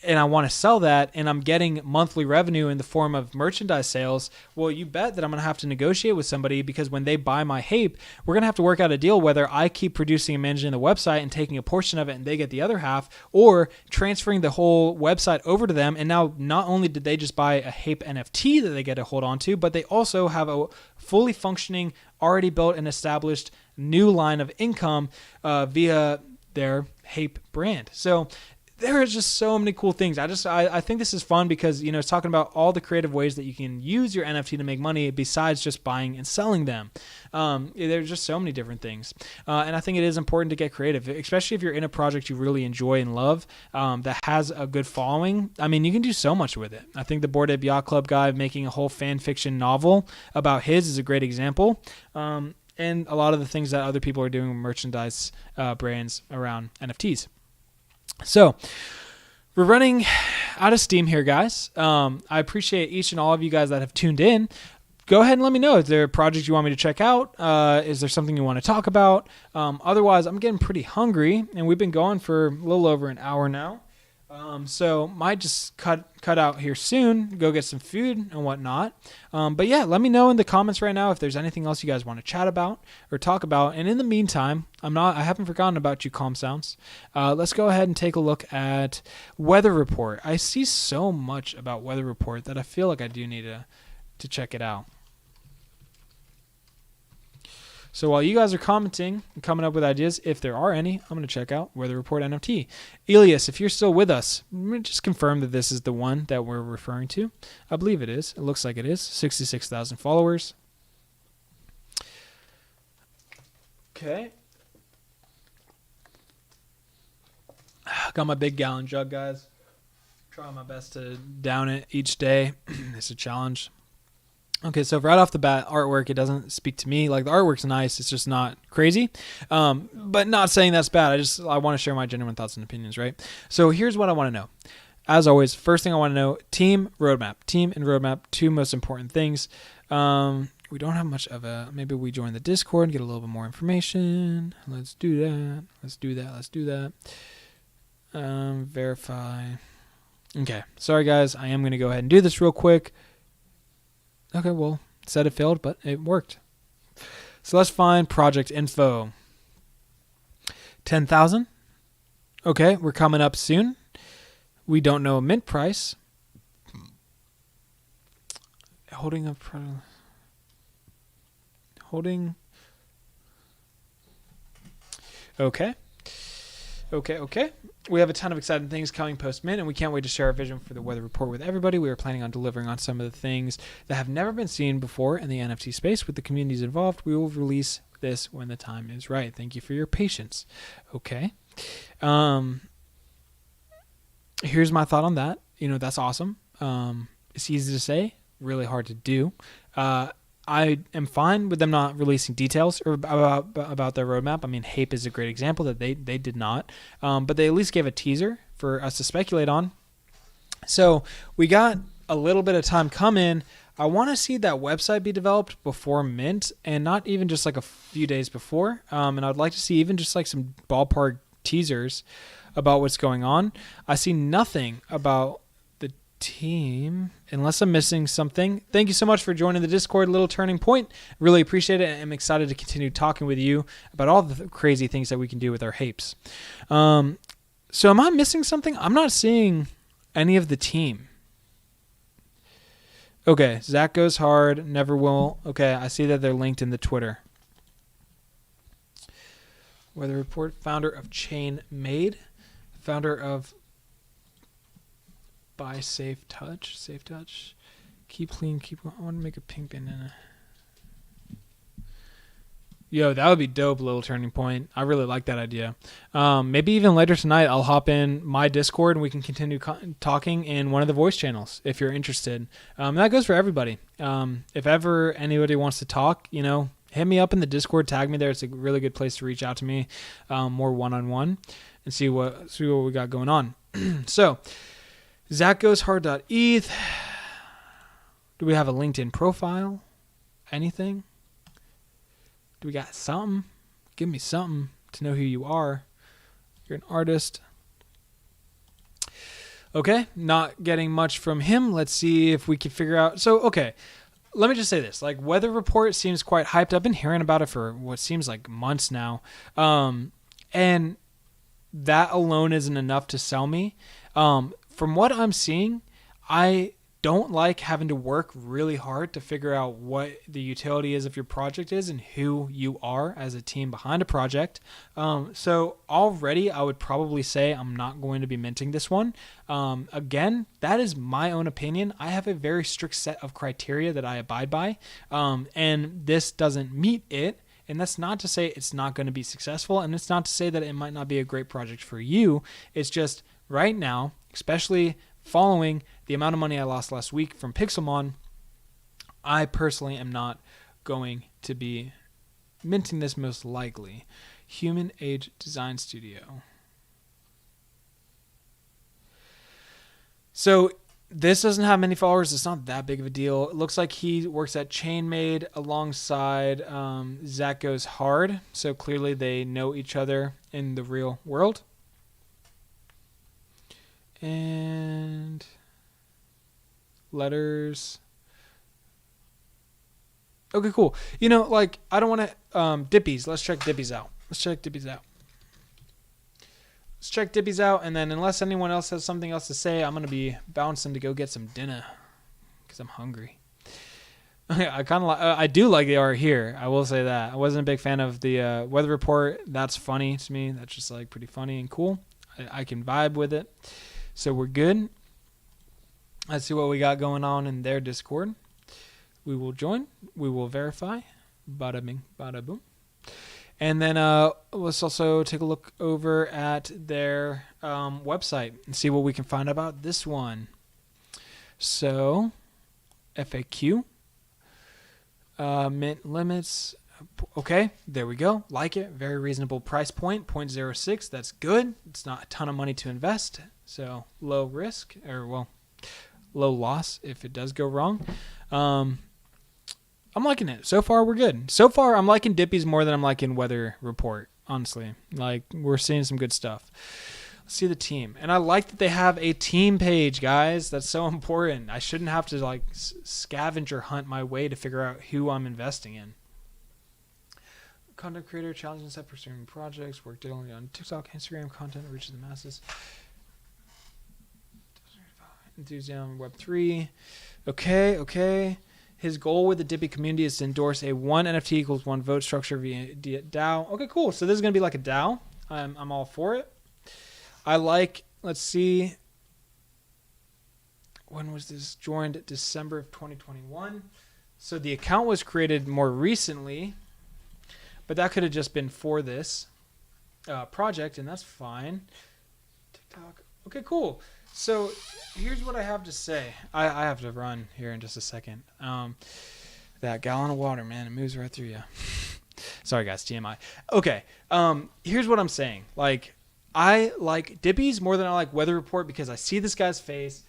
and I want to sell that and I'm getting monthly revenue in the form of merchandise sales, well, you bet that I'm going to have to negotiate with somebody, because when they buy my HAPE, we're going to have to work out a deal whether I keep producing and managing the website and taking a portion of it and they get the other half, or transferring the whole website over to them. And now not only did they just buy a HAPE NFT that they get to hold on to, but they also have a fully functioning, already built and established new line of income via their HAPE brand. So there are just so many cool things. I think this is fun because, it's talking about all the creative ways that you can use your NFT to make money besides just buying and selling them. There's just so many different things. And I think it is important to get creative, especially if you're in a project you really enjoy and love that has a good following. I mean, you can do so much with it. I think the Bored Ape Yacht Club guy making a whole fan fiction novel about his is a great example. And a lot of the things that other people are doing with merchandise brands around NFTs. So we're running out of steam here, guys. I appreciate each and all of you guys that have tuned in. Go ahead and let me know. Is there a project you want me to check out? Is there something you want to talk about? Otherwise, I'm getting pretty hungry, and we've been going for a little over an hour now. So might just cut out here soon, go get some food and whatnot. But yeah, let me know in the comments right now if there's anything else you guys want to chat about or talk about. And in the meantime, I haven't forgotten about you, Calm Sounds. Let's go ahead and take a look at Weather Report. I see so much about Weather Report that I feel like I do need to check it out. So while you guys are commenting and coming up with ideas, if there are any, I'm going to check out Weather Report NFT. Elias, if you're still with us, just confirm that this is the one that we're referring to. I believe it is. It looks like it is. 66,000 followers. Okay. Got my big gallon jug, guys. Trying my best to down it each day. It's a challenge. Okay, so right off the bat, artwork, it doesn't speak to me. Like, the artwork's nice. It's just not crazy. But not saying that's bad. I want to share my genuine thoughts and opinions, right? So here's what I want to know. As always, first thing I want to know, team, roadmap. Team and roadmap, two most important things. We don't have much of maybe we join the Discord and get a little bit more information. Let's do that. Verify. Okay, sorry guys. I am going to go ahead and do this real quick. Okay, well, it said it failed, but it worked. So let's find project info. 10,000. Okay, we're coming up soon. We don't know a mint price. Holding. Okay. We have a ton of exciting things coming post-mint, and we can't wait to share our vision for the Weather Report with everybody. We are planning on delivering on some of the things that have never been seen before in the NFT space. With the communities involved, we will release this when the time is right. Thank you for your patience. Okay. Here's my thought on that. That's awesome. It's easy to say, really hard to do. I am fine with them not releasing details about their roadmap. I mean, HAPE is a great example that they did not, but they at least gave a teaser for us to speculate on. So we got a little bit of time coming. I want to see that website be developed before mint, and not even just like a few days before. And I'd like to see even just like some ballpark teasers about what's going on. I see nothing about team, unless I'm missing something. Thank you so much for joining the Discord, Little Turning Point. Really appreciate it. I'm excited to continue talking with you about all the crazy things that we can do with our HAPEs. So am I missing something? I'm not seeing any of the team. Okay, Zach goes hard, never will. Okay, I see that they're linked in the Twitter. Weather Report, founder of Chain Made, founder of Buy Safe Touch. Keep clean. I want to make a pink bandana. Yo, that would be dope, Little Turning Point. I really like that idea. Maybe even later tonight, I'll hop in my Discord and we can continue talking in one of the voice channels if you're interested. That goes for everybody. If ever anybody wants to talk, hit me up in the Discord, tag me there. It's a really good place to reach out to me more one-on-one and see what we got going on. So, ZachGoesHard.eth. Do we have a LinkedIn profile? Anything? Do we got something? Give me something to know who you are. You're an artist. Okay, not getting much from him. Let's see if we can figure out. So, okay, let me just say this. Like, Weather Report seems quite hyped. I've been hearing about it for what seems like months now. And that alone isn't enough to sell me. From what I'm seeing, I don't like having to work really hard to figure out what the utility is of your project is and who you are as a team behind a project. So already I would probably say I'm not going to be minting this one. Again, that is my own opinion. I have a very strict set of criteria that I abide by, and this doesn't meet it. And that's not to say it's not going to be successful, and it's not to say that it might not be a great project for you. It's just right now, especially following the amount of money I lost last week from Pixelmon, I personally am not going to be minting this most likely. Human Age Design Studio. So this doesn't have many followers. It's not that big of a deal. It looks like he works at Chainmade alongside Zach Goes Hard. So clearly they know each other in the real world. And letters. Okay, cool. You know, like, I don't want to, Dippies. Let's check Dippies out. Let's check Dippies out, and then unless anyone else has something else to say, I'm going to be bouncing to go get some dinner because I'm hungry. I do like the art here. I will say that. I wasn't a big fan of the weather report. That's funny to me. That's just like pretty funny and cool. I can vibe with it. So we're good. Let's see what we got going on in their Discord. We will join. We will verify. Bada bing, bada boom. And then let's also take a look over at their website and see what we can find about this one. So, FAQ. Mint limits. Okay, there we go. Like it. Very reasonable price point. 0.06. That's good. It's not a ton of money to invest. So, low risk. Or, well, low loss if it does go wrong. I'm liking it. So far, we're good. So far, I'm liking Dippies more than I'm liking Weather Report, honestly. Like, we're seeing some good stuff. Let's see the team. And I like that they have a team page, guys. That's so important. I shouldn't have to, like, scavenger hunt my way to figure out who I'm investing in. Content creator, challenging and set pursuing projects, work daily on TikTok, Instagram, content that reaches the masses. Enthusiasm, Web3. Okay. His goal with the Dippy community is to endorse a 1 NFT equals 1 vote structure via DAO. Okay, cool. So this is going to be like a DAO. I'm all for it. I like, let's see. When was this? Joined December of 2021. So the account was created more recently, but that could have just been for this project, and that's fine. TikTok. Okay, cool. So here's what I have to say. I have to run here in just a second. That gallon of water, man, it moves right through you. Sorry, guys, TMI. Okay, here's what I'm saying. Like, I like Dippies more than I like Weather Report because I see this guy's face.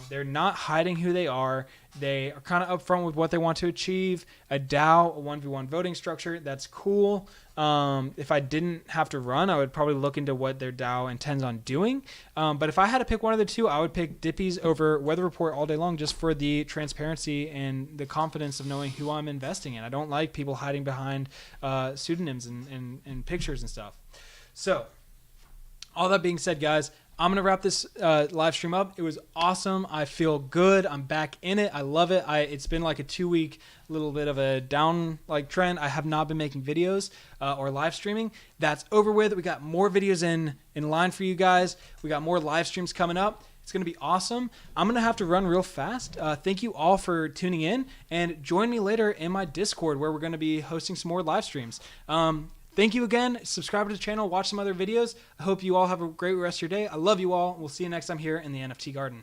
They're not hiding who they are. They are kind of upfront with what they want to achieve. A DAO, a 1v1 voting structure, that's cool. If I didn't have to run, I would probably look into what their DAO intends on doing. But if I had to pick one of the two, I would pick Dippies over Weather Report all day long just for the transparency and the confidence of knowing who I'm investing in. I don't like people hiding behind pseudonyms and pictures and stuff. So, all that being said, guys, I'm going to wrap this live stream up. It was awesome. I feel good. I'm back in it. I love it. It's been like a 2-week little bit of a down trend. I have not been making videos or live streaming. That's over with. We got more videos in line for you guys. We got more live streams coming up. It's going to be awesome. I'm going to have to run real fast. Thank you all for tuning in, and join me later in my Discord where we're going to be hosting some more live streams. Thank you again. Subscribe to the channel. Watch some other videos. I hope you all have a great rest of your day. I love you all. We'll see you next time here in the NFT Garden.